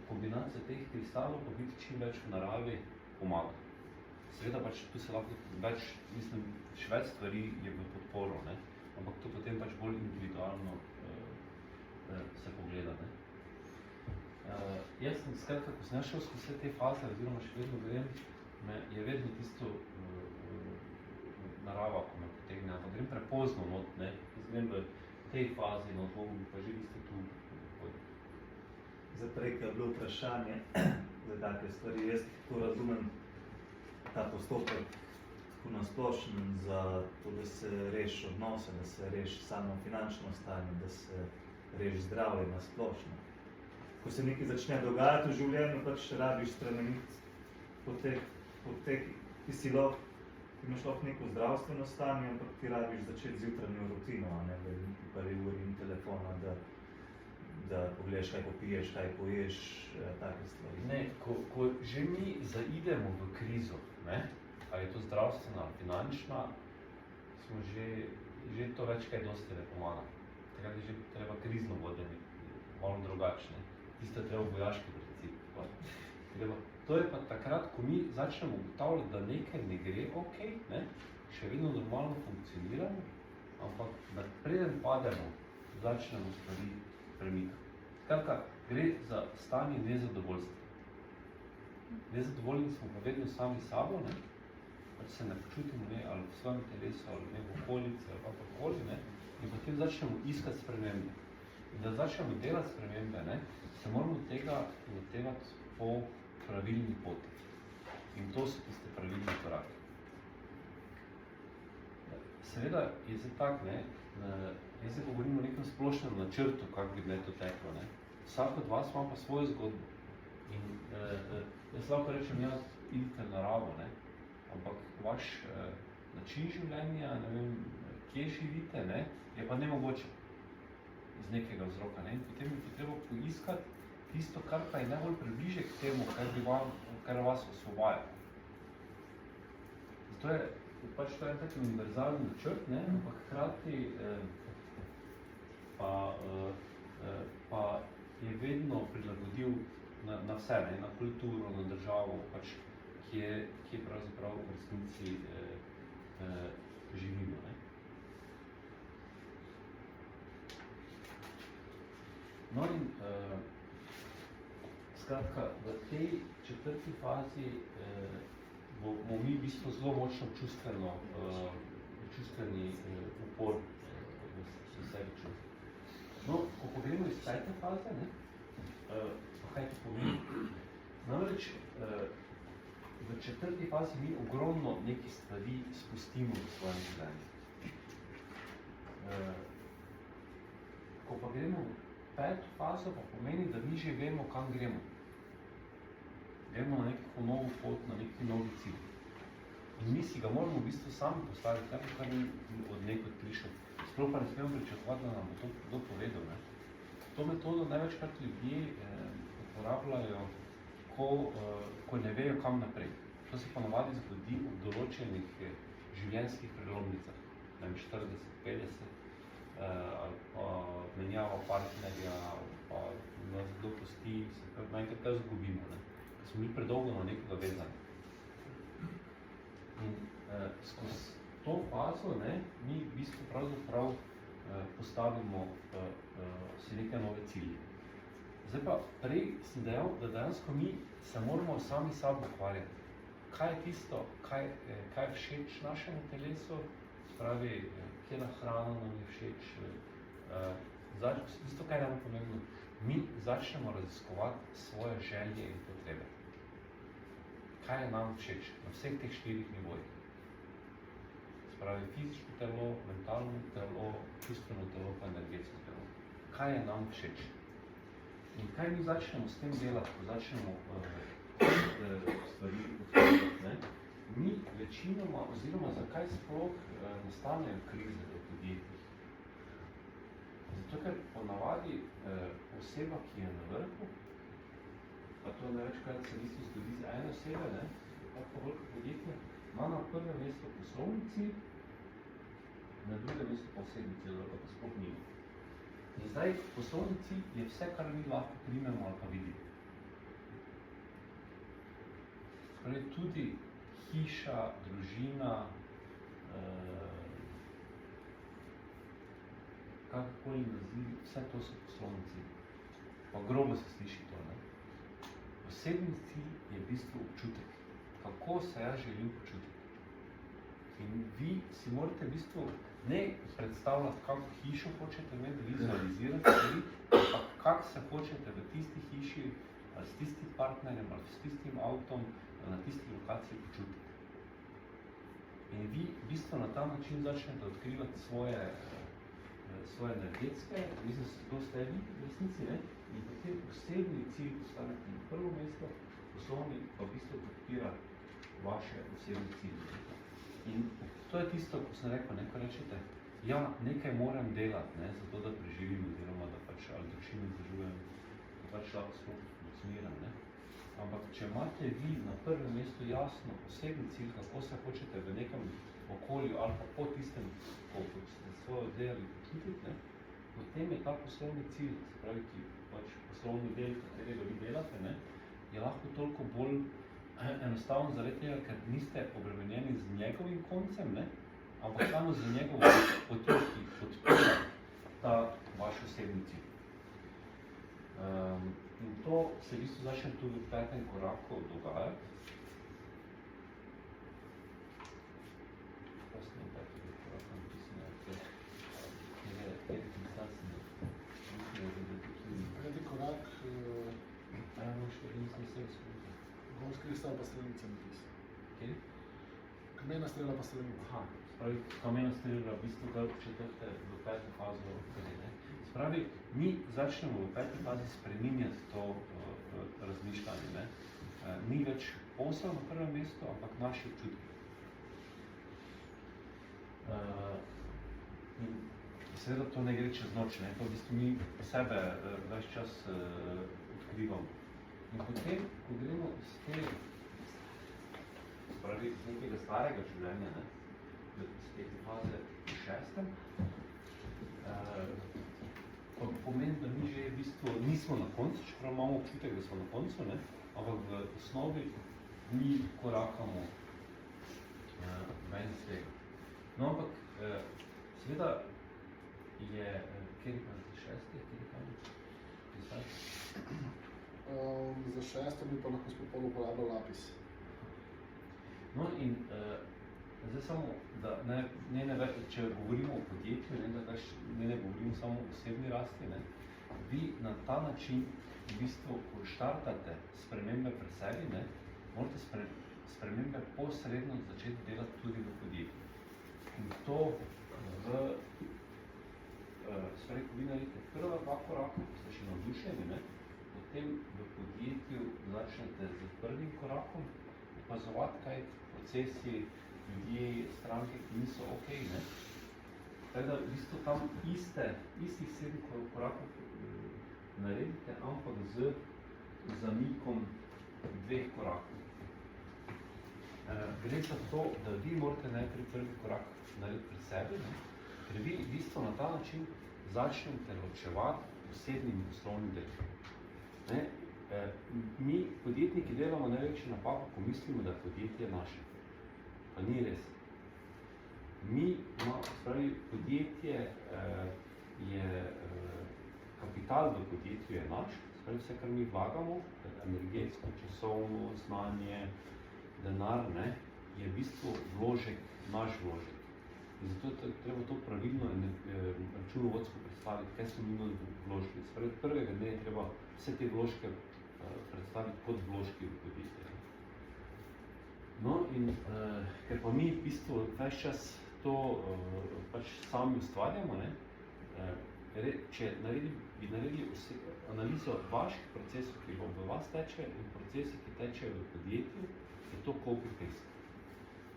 kombinacija teh kristalov pa biti čim več v naravi pomaga. Seveda pač tu se lahko več, mislim, še več stvari je v podporo, ne? Ampak to potem pač bolj individualno se pogleda, ne? Jaz sem skratka, ko sem našel skozi vse te faze, oziroma še vedno grem, je vedno tisto narava, ko me potegne, ampak grem prepozno not, ne? Jaz grem v tej fazi not, mogo bi pa že isto tu. Zdaj prej, ko je bilo vprašanje za take stvari, jaz to razumem, ta postopek tako nasplošen za to, da se reši odnose, da se reši samo finančno stanje, da se reši zdravje nasplošno. Ko se nekaj začne dogajati v življenju, pač rabiš spremeniti po teh, ki si lahko, ti imaš lahko neko zdravstveno stanje, ampak ti rabiš začeti z jutranjo rutino, a ne, veliki prvi uri in telefona, da pogledaš, kaj popiješ, kaj poješ, take stvari. Ne, ko že mi zaidemo v krizo, ne, ali je to zdravstvena ali finančna, smo že to več kaj dosti ne pomaga. Takrat je že treba krizno vodenje, malo drugačne. Tisto je treba vojaški princip. To je pa takrat, ko mi začnemo ugotavljati, da nekaj ne gre ok, ne, še vedno normalno funkcioniramo, ampak da preden pademo, začnemo stvari premikati. Skratka, gre za stanje nezadovoljstva. Nezadovoljni smo pa vedno sami sabo, ne, pač se ne počutimo, ne, ali v svojem telesu, ali ne, v okolici, ali kakorkoli, ne, in potem začnemo iskati spremembe. In da začnemo delati spremembe, ne, se moramo tega lotevati po pravilni poti. In to so tiste pravilni koraki. Seveda je zdaj tak, ne, jaz zdaj govorim o nekem splošnem načrtu, kako bi to teklo, ne. Vsak od vas ima pa svojo zgodbo. In jaz lahko rečem, ja, idite na naravo, ne, ampak vaš način življenja, ne vem, kje živite, ne, je pa nemogoče iz nekega vzroka, ne. In potem je treba poiskati tisto, kar pa je najbolj približe k temu, kar vas osvobaja. Zato je pač to en tak univerzalni načrt, ne, ampak hkrati pa je vedno prilagodil na vse, ne, na kulturo, na državo, pač, kje pravzaprav v resnici živimo, ne. No in skratka, v tej četrti fazi bomo mi v bistvu zelo močno čustveni upor v sebi čuti. No, ko pogledamo iz pete faze, ne, pa kaj to pomeni? Namreč v četrti fazi mi ogromno nekih stvari spustimo v svojem življenju. Ko pa gremo v peto fazo, pa pomeni, da mi že vemo, kam gremo. Gremo na neko novo pot, na neki novi cilj. In mi si ga moramo v bistvu sami postaviti, kar ni od nekod prišel. Sploh pa ne smemo pričakovati, da nam bo to kdo povedal, ne. To metodo največkrat ljudje uporabljajo, ko ne vejo, kam naprej. To se ponavadi zgodi v določenih življenjskih prelomnicah, ne vem, 40, 50, ali pa menjava partnerja, ali pa nas kdo pusti, se naenkrat kaj zgubimo, ne. Ker smo bili predolgo na nekoga vezani. In skozi to fazo, ne, mi v bistvu pravzaprav postavimo si neke nove cilje. Zdaj pa, prej sem dejal, da dejansko mi se moramo sami sabo ukvarjati. Kaj je tisto, kaj je všeč našemu telesu, spravi, kjera hrana nam je všeč. Isto, kaj je nam pomembno, mi začnemo raziskovati svoje želje in potrebe. Kaj je nam všeč na vseh teh 4 nivojih. Spravi, fizično telo, mentalno telo, čustveno telo pa energetsko telo. Kaj je nam všeč? In kaj mi začnemo s tem delati, ko začnemo stvari odkrivati, ne? Mi večinoma, oziroma zakaj sploh nastanejo krize v podjetjih? Zato, ker ponavadi oseba, ki je na vrhu, pa to ne večkrat se isto zgodi za ene osebe, ne, tako veliko podjetje, ima na prvem mestu poslovni cilj, na drugem mestu pa osebni cilj, ali pa sploh nima. In zdaj, poslovni cilj je vse, kar mi lahko primemo ali pa vidimo. Torej, tudi hiša, družina, kakorkoli naziv, vse to so poslovni cilj. Pa grobo se sliši to, ne? Osebni cilj je v bistvu občutek, kako se jaz želim počutiti. In vi si morate v bistvu ne predstavljati, kako hišo hočete imeti, vizualizirati stvari, ampak kako se hočete v tisti hiši, ali s tistim partnerjem, ali s tistim avtom, ali na tisti lokaciji počutiti. In vi v bistvu na ta način začnete odkrivati svoje energetske, mislim, to ste vi v resnici, ne? In potem osebni cilj postavite na prvo mesto, poslovni pa v bistvu podpira vaše osebne cilje. In to je tisto, ko sem rekel, ko rečete, ja, nekaj moram delati, ne, zato da preživim, oziroma da pač ali družino zdržujem, da pač lahko sploh funkcioniram, ne. Ampak, če imate vi na prvem mestu jasno osebni cilj, kako se hočete v nekem okolju ali pa po tistem, ko ste svojo delali počutiti, ne, potem je ta poslovni cilj, se pravi, ki pač poslovni del, katerega vi delate, ne, je lahko toliko bolj enostavno zaradi tega, ker niste obremenjeni z njegovim koncem, ne, ampak samo z njegovo potjo, ki podpira ta vaš osebni cilj. In to se v bistvu začne tudi v 5. koraku dogajati. Prostim, 5. korak, napisano je, kjer je konstantno. Peti korak, Nisem vse izkušnja. gorski kristal pa strelica napisa. Kjer? Kamena strela pa strelica. Aha, spravi, kamena strela, v bistvu ga četrte v 5. fazo gre, ne. Spravi, mi začnemo v 5. fazi spreminjati to razmišljanje, ne. Ni več posel na prvem mestu, ampak naši občutki. In seveda to ne gre čez noč, ne. To v bistvu mi sebe ves čas odkrivamo. In potem, ko gremo iz nekega starega življenja, ne, iz te faze v 6. Pa pomeni, da mi že v bistvu nismo na koncu, čeprav imamo občutek, da smo na koncu, ne, ampak v osnovi mi korakamo ven iz tega. No, ampak seveda je, kjer je pa za 6, kjer je tam pisati? Za 6 bi pa lahko spopolno uporabljal lapis. No in zdaj samo, da če govorimo o podjetju, ne govorimo samo o osebni rasti, ne, vi na ta način, v bistvu, ko štartate spremembe pri sebi, ne, morate spremembe posredno začeti delati tudi v podjetju. In to ko vi naredite prva 2 koraka, ko ste še navdušeni, ne, potem v podjetju začnete z prvim korakom opazovati, kaj procesi, ljudje, stranke, ki niso okej, ne. Tako da v bistvu tam istih 7 korakov naredite, ampak z zamikom 2 korakov. Gre za to, da vi morate najprej prvi korak narediti pri sebi, ne, ker vi v bistvu na ta način začnete ločevati osebnim in poslovnim delom. Ne, mi podjetniki delamo največjo napako, ko mislimo, da podjetje je naše. Pa ni res. Podjetje je, kapital v podjetju je naš, vse, kar mi vlagamo, energetsko, časovno, znanje, denar, ne, je v bistvu vložek, naš vložek. In zato je treba to pravilno in računovodsko predstaviti, kaj so nujno vložki. Spravi, prvega dne je treba vse te vložke predstaviti kot vložki v podjetje. No in ker pa mi v bistvu ves čas to pač sami ustvarjamo, ne, če bi naredili analizo vaših procesov, ki v vas teče, in procesi, ki tečejo v podjetju, je to copy-paste.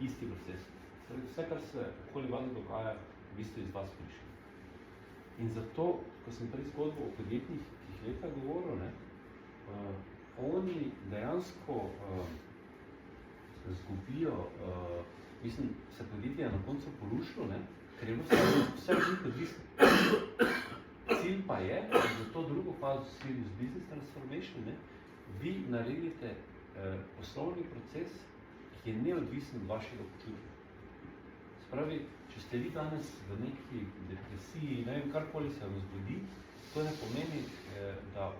Isti proces. Vse, kar se okoli vas dogaja, v bistvu iz vas prišli. In zato, ko sem prej zgodbo o podjetnikih leta govoril, ne, oni dejansko zgubijo, mislim, se podjetje na koncu porušilo, ne, ker je vse od njih odvisno. Cilj pa je, da za to drugo fazo Serious Business Transformation, ne, vi naredite poslovni proces, ki je neodvisen od vašega počutja. Spravi, če ste vi danes v neki depresiji, ne vem, karkoli se vam zgodi, to ne pomeni, da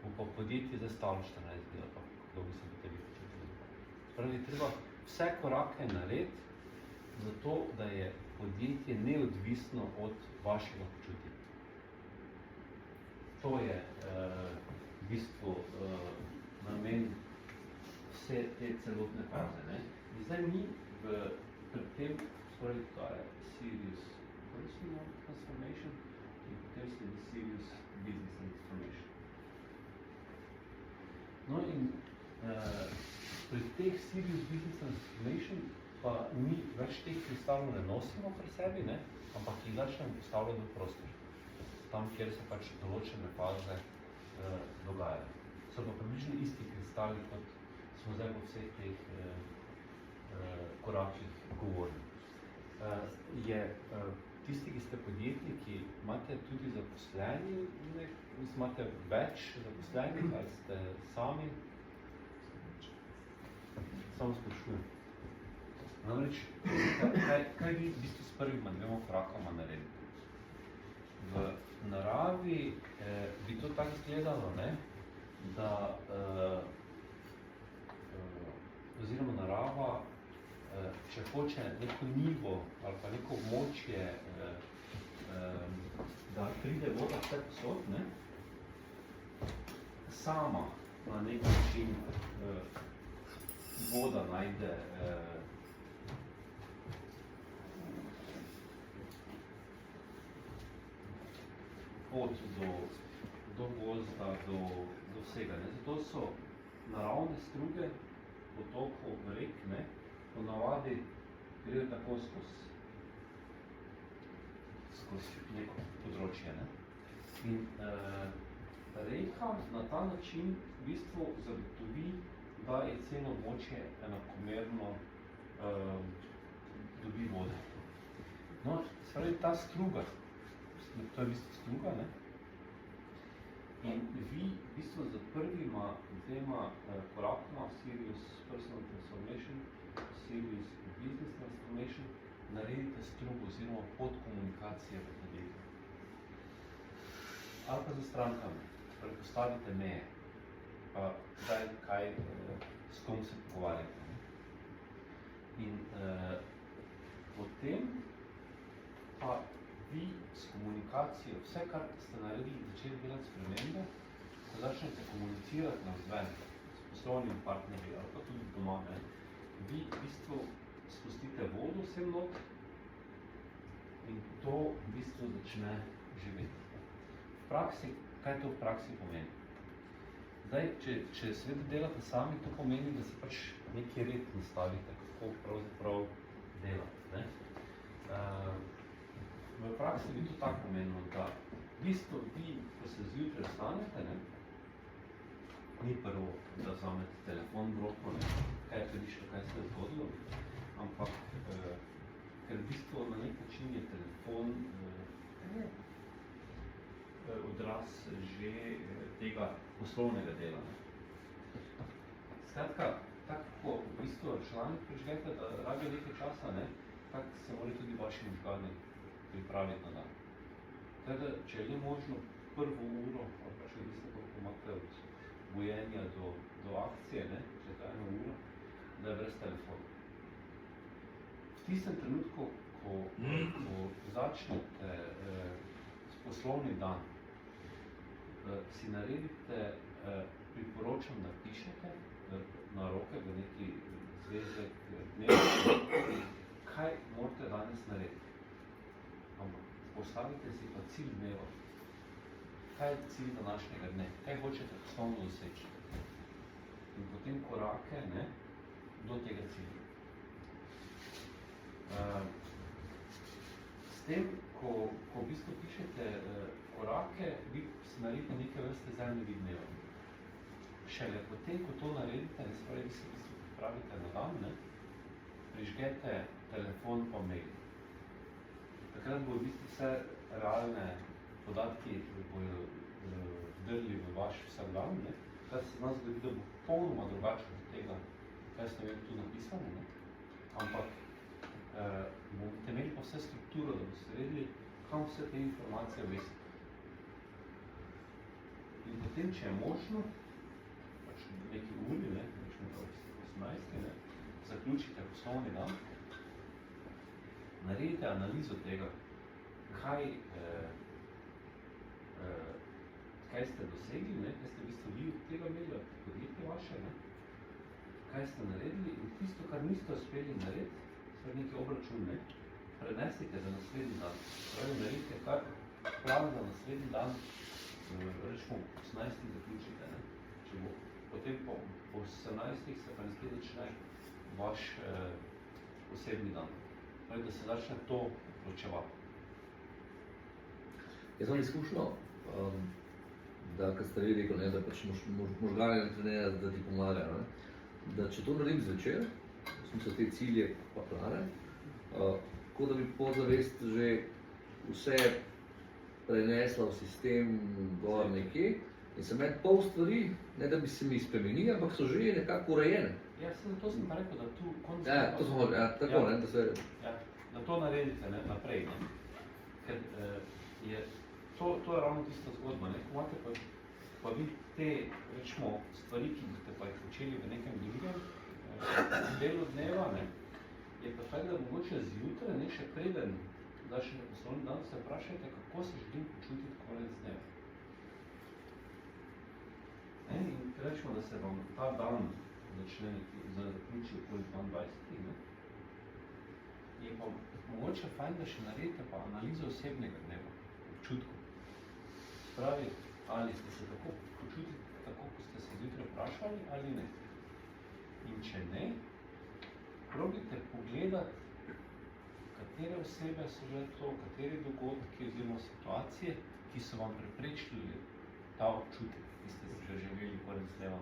bo pa podjetje zdaj stalo 14 dni, pa dolgo se boste vi počutili. Spravi, treba vse korake narediti, zato da je podjetje neodvisno od vašega počutja. To je v bistvu namen vse te celotne faze. Ne? In zdaj mi pred tem, spravi, to je Serious Personal Transformation in potem sledi Serious Business Transformation. No in pri teh Serious Business Transformation pa mi več teh kristalov ne nosimo pri sebi, ne? Ampak jih začnemo postavljati v prostor. Tam, kjer se pač določene faze dogajajo. So pa približno isti kristali, kot smo zdaj po vseh teh korakih govorili. Tisti, ki ste podjetniki, imate tudi zaposleni, imate več zaposlenih, ali ste sami? Samo sprašujem. Namreč, kaj vi v bistvu s prvima dvema korakama naredite? V naravi bi to tako izgledalo, ne, da oziroma narava, če hoče neko nivo ali pa neko območje, da pride voda vse posod, ne, sama na nek način voda najde pot do gozda, do vsega. Ne? Zato so naravne struge potokov rek, ne, ponavadi grejo tako skozi neko področje. Ne? In reka na ta način v bistvu zagotovi, da je celo območje enakomerno dobi vode. No, spravi ta struga, to je v bistvu struga, ne? In vi v bistvu za prvima dvema korakoma Serious Personal Transformation, Serious Business Transformation naredite strugo oziroma podkomunikacije v podjetju. Ali pa za strankami, postavite meje, pa zdaj kaj, s kom se pogovarjate. In potem pa vi s komunikacijo, vse, kar ste naredili, začeli delati spremembe, ko začnete komunicirati navzven s poslovnimi partnerji ali pa tudi doma, ne, vi v bistvu spustite vodo vsem not in to v bistvu začne živeti. V praksi, kaj to v praksi pomeni? Zdaj, če seveda delate sami, to pomeni, da se pač neki red nastavite, kako pravzaprav delate. Ne? V praksi bi to tako pomenilo, da v bistvu vi, ko se zjutraj vstanete, ne, ni prvo, da vzamete telefon v roko, ne, kaj je predišlo, kaj se je zgodilo, ampak ker v bistvu na nek način je telefon odraz že tega poslovnega dela. Ne. Skratka, tako ko v bistvu računalnik prižgete, da rabijo nekaj časa, ne, tako se mora tudi vaši možgani pripraviti na dan. Teda, če je možno prvo uro, ali pa še viste, koliko imate od bojenja do akcije, ne, če je to 1 uro, da je brez telefona. V tistem trenutku, ko začnete poslovni dan, si naredite, priporočam, da pišete na roke v neki zvezek dnevnik, kaj morate danes narediti. Ampak postavite si pa cilj dneva. Kaj je cilj današnjega dne? Kaj hočete osnovno doseči? In potem korake, ne, do tega cilja. S tem, ko v bistvu pišete korake, vi si naredite neke vrste zemljevi dneva. Šele potem, ko to naredite, ne spravi, vi se v bistvu pripravite na dan, ne, prižgete telefon pa mail. Takrat bo v bistvu vse realne podatki bojo vdrli v vaš vsakdan, ne, kar se nas zgodi, da bo popolnoma drugačno od tega, kaj ste imeli tu napisano, ne, ampak boste imeli pa vse strukturo, da boste vedeli, kam vse te informacije veste. In potem, če je možno, pač neki uri, ne, rečemo 18, ne, zaključite poslovni dan, naredite analizo tega, kaj ste dosegli, ne, kaj ste v bistvu vi od tega imeli, od podjetje vaše, ne, kaj ste naredili in tisto, kar niste uspeli narediti, svoj neki obračun, ne, prenesite za naslednji dan. Pravi, naredite kar plan za naslednji dan, rečemo 18. zaključite, ne, če bo potem po 18. se pa nekje začne vaš osebni dan. Pravi, da se začne to vključevati. Jaz sem izkušnjo, da kad ste vi rekel, ne, da pač možgane trenera, da ti pomagajo, ne, da če to naredim zvečer, smo se te cilje pa plane, tako da bi podzavest že vse prenesla v sistem gor nekje in se meni pol stvari, ne da bi se mi spremenili, ampak so že nekako urejene. Ja, to sem pa rekel, da tu koncept... Ja, to smo, ja, tako, ja, ne, da se... Ja, da to naredite, ne, naprej, ne, ker je to je ravno tista zgodba, ne, ko imate pa vi te, rečemo, stvari, ki boste pa jih počeli v nekem drugem delu dneva, ne, je pa tako, da mogoče zjutraj, ne, še preden začne poslovni dan, se vprašajte, kako se želim počutiti konec dneva. Ne, in rečemo, da se vam ta dan začne zaključi okoli 22, ne, je pa mogoče fajn, da še naredite pa analizo osebnega dneva, občutkov. Spravi, ali ste se tako počutili, tako kot ste se zjutraj vprašali, ali ne. In če ne, probajte pogledati, katere osebe so bile to, kateri dogodki oziroma situacije, ki so vam preprečili ta občutek, ki ste že živeli konec dneva.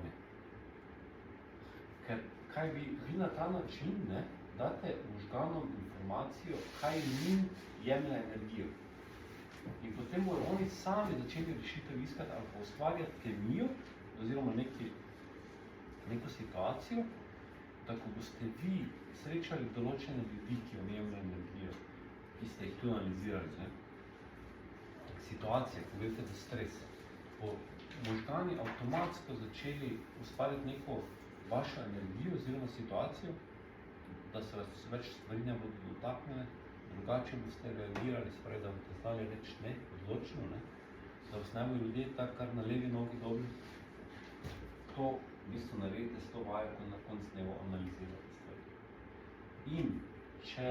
Ker kaj vi na ta način, ne, date možganom informacijo, kaj njim jemlje energijo. In potem bodo oni sami začeli rešitev iskati ali pa ustvarjati kemijo oziroma neko situacijo, da ko boste vi srečali določene ljudi, ki vam jemljajo energijo, ki ste jih tu analizirali, ne? Situacije, ko vedete za stres, bo možgani avtomatsko začeli ustvarjati neko vašo energijo oziroma situacijo, da se vas več stvari ne bodo dotaknile, drugače boste reagirali, spravi, da boste znali reči ne, odločno, ne? Da vas ne bojo ljudje tak, kar na levi nogi dobri. To v bistvu naredite s to vajo, ko na konc dneva analizirate stvari. In če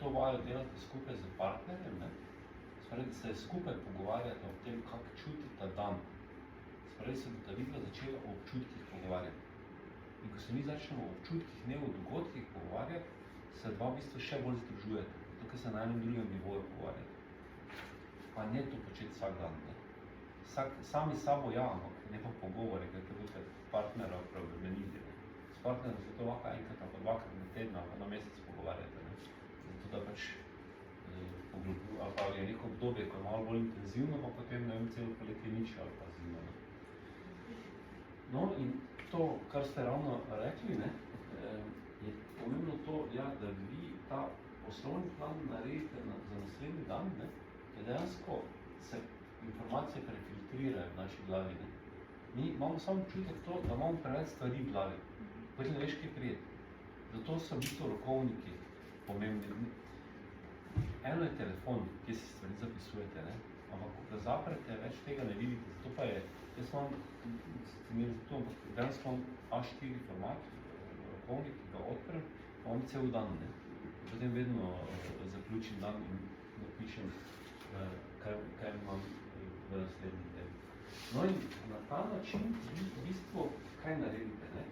to vajo delate skupaj z partnerjem, ne? Spravi, da se skupaj pogovarjate o tem, kak čuti ta dan. Spravi, se boste vidva začela o občutkih pogovarjati. In ko se mi začnemo o občutkih, ne o dogodkih pogovarjati, se dva v bistvu še bolj združujete. Tukaj se na enem drugem nivoju pogovarjati. Pa ne to početi vsak dan. Ne? Sami sabo ja, ampak ne pa pogovore, ker te boste partnera preobremenili. S partnerom se to lahko enkrat ali dvakrat na teden ali na mesec pogovarjate. Ne? Zato da pač ali pa je neko obdobje, ko je malo bolj intenzivno, pa potem ne vem, celo poletje nič ali pa zima. Ne? No in to, kar ste ravno rekli, ne, je pomembno to, ja, da vi ta poslovni plan naredite za naslednji dan, ne, je dejansko se informacije prefiltrirajo v naši glavi. Ne. Mi imamo samo občutek to, da imamo preveč stvari v glavi. Potem ne veš, kaj prijeti. Zato so v bistvu rokovniki pomembni. eno je telefon, kjer si stvari zapisujete, ne? Ampak ko ga zaprete, več tega ne vidite. Zato pa je, jaz imam, danes imam A4 format, rokovnik, ki ga odprem, imam cel dan, ne? Potem vedno zaključim dan in napišem, kaj imam v naslednji dan. No in na ta način v bistvu kaj naredite, ne?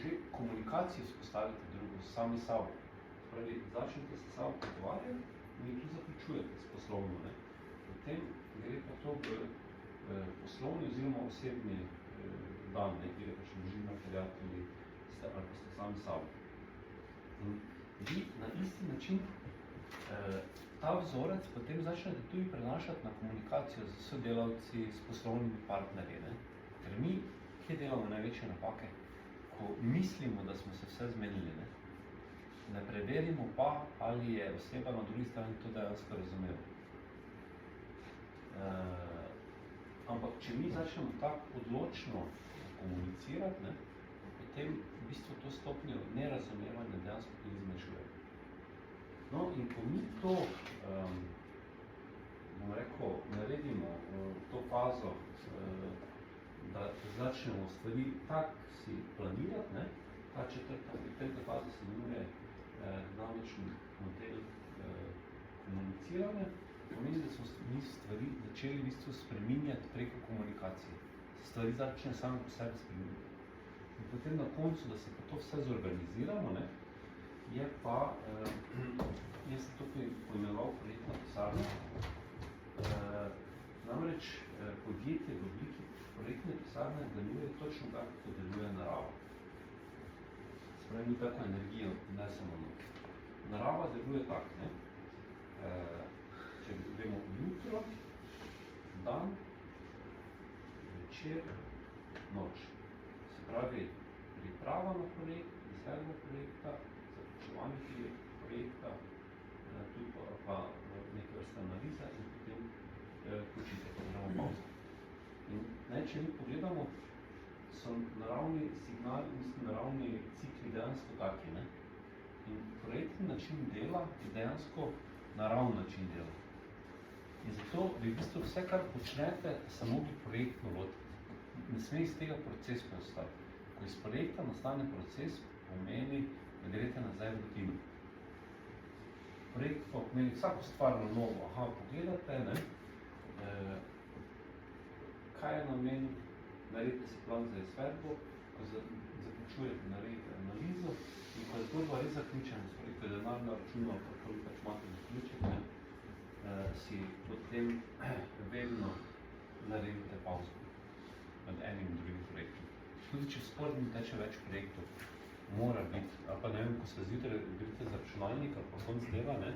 Že komunikacijo spostavite drugo, sami sabo. Spravi, začnete se sabo pogovarjati in jo tudi zaključujete s poslovno, ne? Potem gre pa to v poslovni oziroma osebni dan, ne? Kjer je pač družina, prijatelji, ali pa ste sami sabo. In vi na isti način ta vzorec potem začnete tudi prenašati na komunikacijo z sodelavci, s poslovnimi partnerji, ne? Ker mi, kje delamo največje napake? Ko mislimo, da smo se vse zmenili, ne preverimo pa, ali je oseba na drugi strani to dejansko razumela. Ampak, če mi začnemo tako odločno komunicirati, ne, potem v bistvu to stopnjo nerazumevanja dejansko tudi zmanjšuje. No, in ko mi to, bom rekel, naredimo to fazo, da začnemo stvari tak si planirati, ne, ta četrta faza se imenuje dinamični model komuniciranja, pomeni, da smo mi stvari začeli v bistvu spreminjati preko komunikacije. Stvari začne sami po sebi spreminjati. In potem na koncu, da se pa to vse zorganiziramo, ne, je pa, jaz sem to poimenoval projektna pisarna. Namreč podjetje v obliki projektne pisarne deluje točno tako, kot deluje narava. Spravi, mi tako energijo ne samo noč. Narava deluje tako, ne? Če vemo jutro, dan, večer, noč. Se pravi, priprava na projekt, izvedba projekta, zaključevanje projekta, tudi pa neke vrste analiza in potem vključitev programa pauza. In če mi pogledamo, so naravni signali in naravni cikli dejansko taki, ne? In projektni način dela je dejansko naravni način dela. In zato bi v bistvu vse, kar počnete, se mogli projektno lotiti. Ne sme iz tega proces postati. Ko iz projekta nastane proces, pomeni, da greste nazaj v rutino. Projekt pa pomeni vsako stvar na novo. Aha, pogledate, ne? Kaj je namen, naredite si plan za izvedbo, ko zaključujete, naredite analizo in ko je zgodba res zaključena, ko je denar na računu, ali koliko pač imate zaključiti, si potem vedno naredite pauzo med enim in drugim projektom. Tudi če spodnji teče več projektov, mora biti, ali pa ne vem, ko se zjutraj greste za računalnik ali pa konc dela, ne,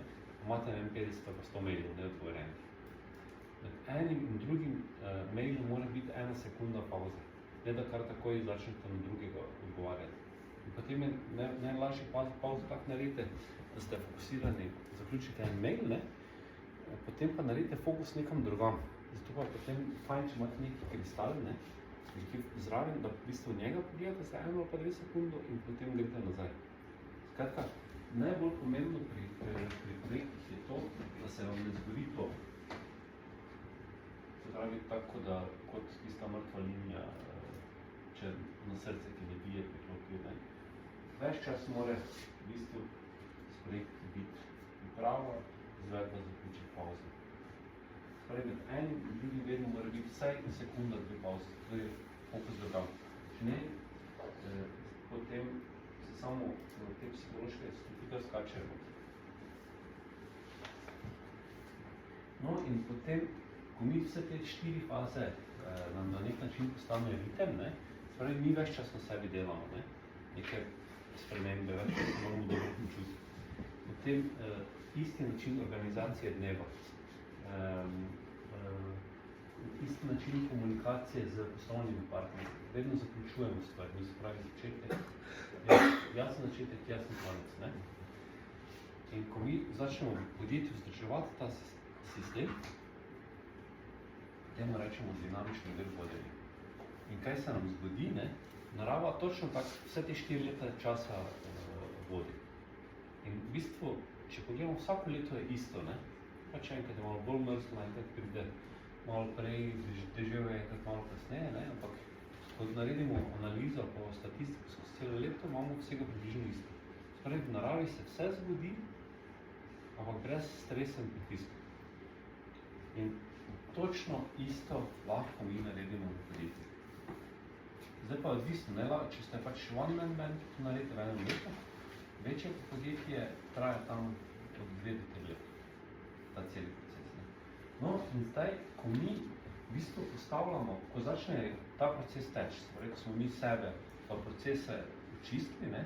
imate 50 ali 100 mailov neodgovorjenih. Med enim in drugim mailu mora biti 1 sekunda pauze, ne da kar takoj začnete na drugega odgovarjati. In potem je najlažji pauzo tako naredite, da ste fokusirani, zaključite en mail, ne, potem pa naredite fokus nekam drugam. Zato pa potem fajn, če imate neki kristal, ne, zraven, da v bistvu njega pogledate za 1 ali pa 2 sekundo in potem greste nazaj. Skratka, najbolj pomembno pri projektih je to, da se vam ne zgodi to. Se pravi tako, da kot tista mrtva linija, če na srce, ki ne bije priklopil, ne. Več čas mora v bistvu s projekti biti priprava, izvedba, zaključek, pauza. Spravi, med enim in drugim vedno mora biti vsaj sekunda, 2 pauze. To je fokus drugam. Če ne, potem se samo te psihološke strukture skačejo. No in potem, ko mi vse te 4 faze nam na nek način postanejo ritem, ne, spravi, mi več čas na sebi delamo, ne, neke spremembe, več čas se moramo dobro počutiti. Potem isti način organizacije dneva, isti način komunikacije z poslovnimi partnerji. Vedno zaključujemo stvari, se pravi začetek, jasen začetek, jasen konec, ne. In ko mi začnemo v podjetju vzdrževati ta sistem, temu rečemo dinamični del vodenja. In kaj se nam zgodi, ne? Narava točno tako vse te 4 leta časa vodi. In v bistvu, če pogledamo, vsako leto je isto, ne? Pač enkrat je malo bolj mrzlo, enkrat pride malo prej, deževje enkrat malo kasneje, ne? Ampak, ko naredimo analizo po statistiko skozi celo leto, imamo vsega približno isto. Torej, v naravi se vse zgodi, ampak brez stresa in pritiska. In točno isto lahko mi naredimo v podjetju. Zdaj pa odvisno, ne, če ste pač one-man band, to naredite v enem letu, večje podjetje traja tam od 2 do 3 let, ta celi proces. Ne. No, in zdaj, ko mi v bistvu postavljamo, ko začne ta proces teči, ko smo mi sebe pa procese očistili, ne,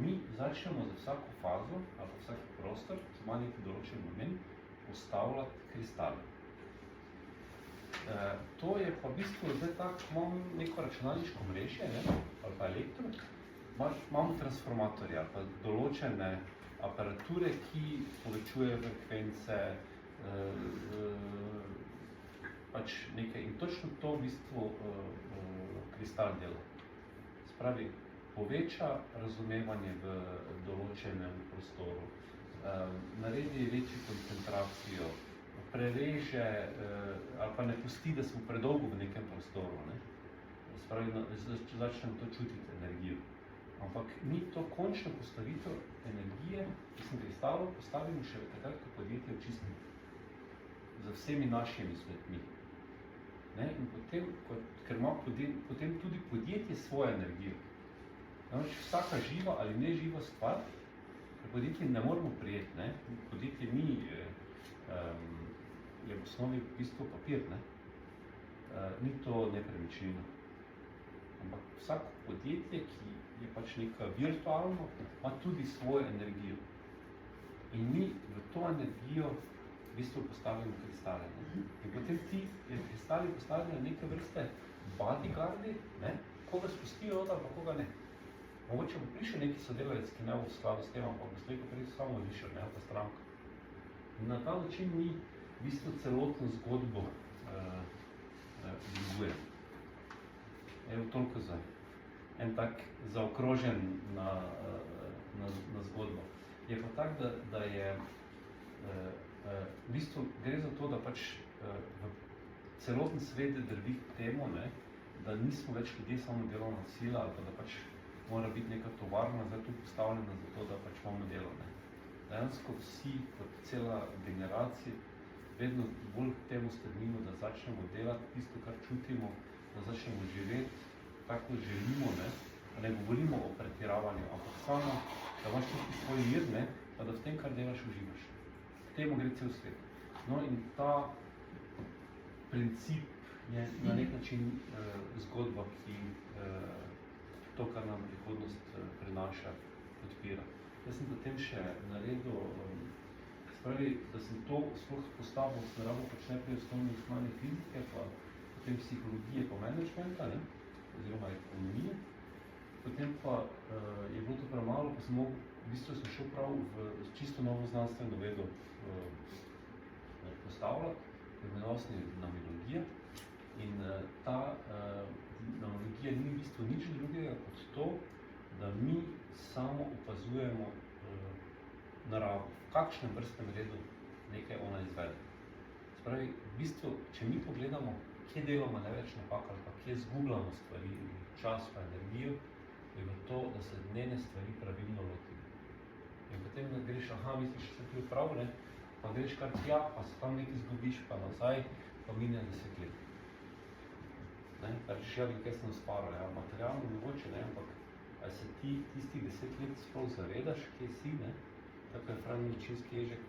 mi začnemo za vsako fazo ali pa vsak prostor, ki ima neki določen moment, postavljati kristale. To je pa v bistvu zdaj tako, imam neko računalniško mrežje, ne, ali pa elektro, imam transformatorje ali pa določene aparature, ki povečujejo frekvence, pač nekaj. In točno to v bistvu kristal dela. Spravi, poveča razumevanje v določenem prostoru, naredi večjo koncentracijo, prereže ali pa ne pusti, da smo predolgo v nekem prostoru. Ne? Spravi, začnemo to čutiti energijo. Ampak mi to končno postavitev energije, ki sem kristalov, postavimo še takrat, ko podjetje očistimo. Z vsemi našimi svetmi. Ne? In potem, ker ima potem tudi podjetje svojo energijo. Namreč vsaka živa ali neživa stvar, ker podjetje ne moramo prijeti. Ne? Podjetje ni je v osnovi v bistvu papir, ne? Ni to nepremičnina. Ampak vsako podjetje, ki je pač neka virtualno, ima tudi svojo energijo. In mi v to energijo v bistvu postavimo kristale. Ne? In potem ti kristali postavljajo neke vrste bodyguardi, ne? Koga spustijo od ali pa koga ne. Mogoče bo prišel neki sodelavec, ki ne bo v skladu s tem, ampak bo slejko prej samo višel, ne pa stranka. In na ta način mi v bistvu celotno zgodbo dvigujemo. Evo toliko za en tak zaokrožen na zgodbo. Je pa tak, da je v bistvu gre za to, da pač v celoten svet drvi k temu, ne, da nismo več ljudje samo delovna sila, ali pa da pač mora biti neka tovarna zdaj tu postavljena za to, da pač imamo delo. Ne. Dejansko vsi, kot cela generacija, vedno bolj k temu stremimo, da začnemo delati tisto, kar čutimo, da začnemo živeti, tako želimo, ne, pa ne govorimo o pretiravanju, ampak samo, da imaš tudi svoj mir, ne, pa da v tem, kar delaš, uživaš. K temu gre cel svet. No in ta princip je na nek način zgodba, ki to, kar nam prihodnost prinaša, podpira. Jaz sem potem še naredil, spravi, da sem to sploh postavil, sem rabo pač najprej osnovne znanje fizike, pa potem psihologije pa menedžmenta, ne, oziroma ekonomije. Potem pa je bilo to premalo, pa sem v bistvu sem šel prav v čisto novo znanstveno vedo postavljati, imenoval sem namologija. In ta namologija ni v bistvu nič drugega kot to, da mi samo opazujemo naravo, v kakšnem vrstnem redu nekaj ona izvede. Spravi, v bistvu, če mi pogledamo, kje delamo največ napak ali pa kje zgubljamo stvari, čas pa energijo, je v to, da se njene stvari pravilno lotimo. In potem da greš, misliš, da se ti prav, ne? Pa greš kar tja, pa se tam nekaj zgubiš, pa nazaj, pa mine 10 let. Ne? Rečeš, ja, kaj sem usparil, ja, materialno mogoče, ne, ampak ali se ti tistih 10 let sploh zavedaš, kje si, ne? Tako je Fran Milčinski Ježek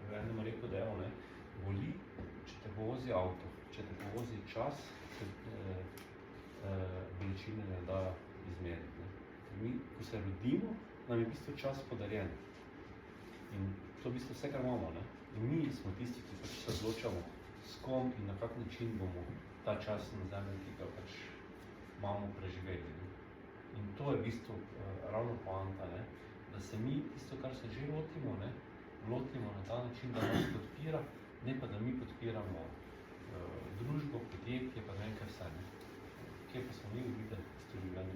v enem rekel, da evo, ne, boli, če te povozi avto, če te povozi čas, se bolečine ne da izmeriti. Ne? Mi, ko se rodimo, nam je v bistvu čas podarjen. In to v bistvu vse, kar imamo, ne? In mi smo tisti, ki pač se odločamo, s kom in na kak način bomo ta čas na zemlji, ki ga pač imamo preživeli. Ne? In to je v bistvu ravno poanta, ne? Da se mi tisto, kar se že lotimo, ne? Lotimo na ta način, da nas podpira, ne pa da mi podpiramo družbo, podjetje, pa ne vem kaj vse. Ne? Kje pa smo mi videli s to življenjem?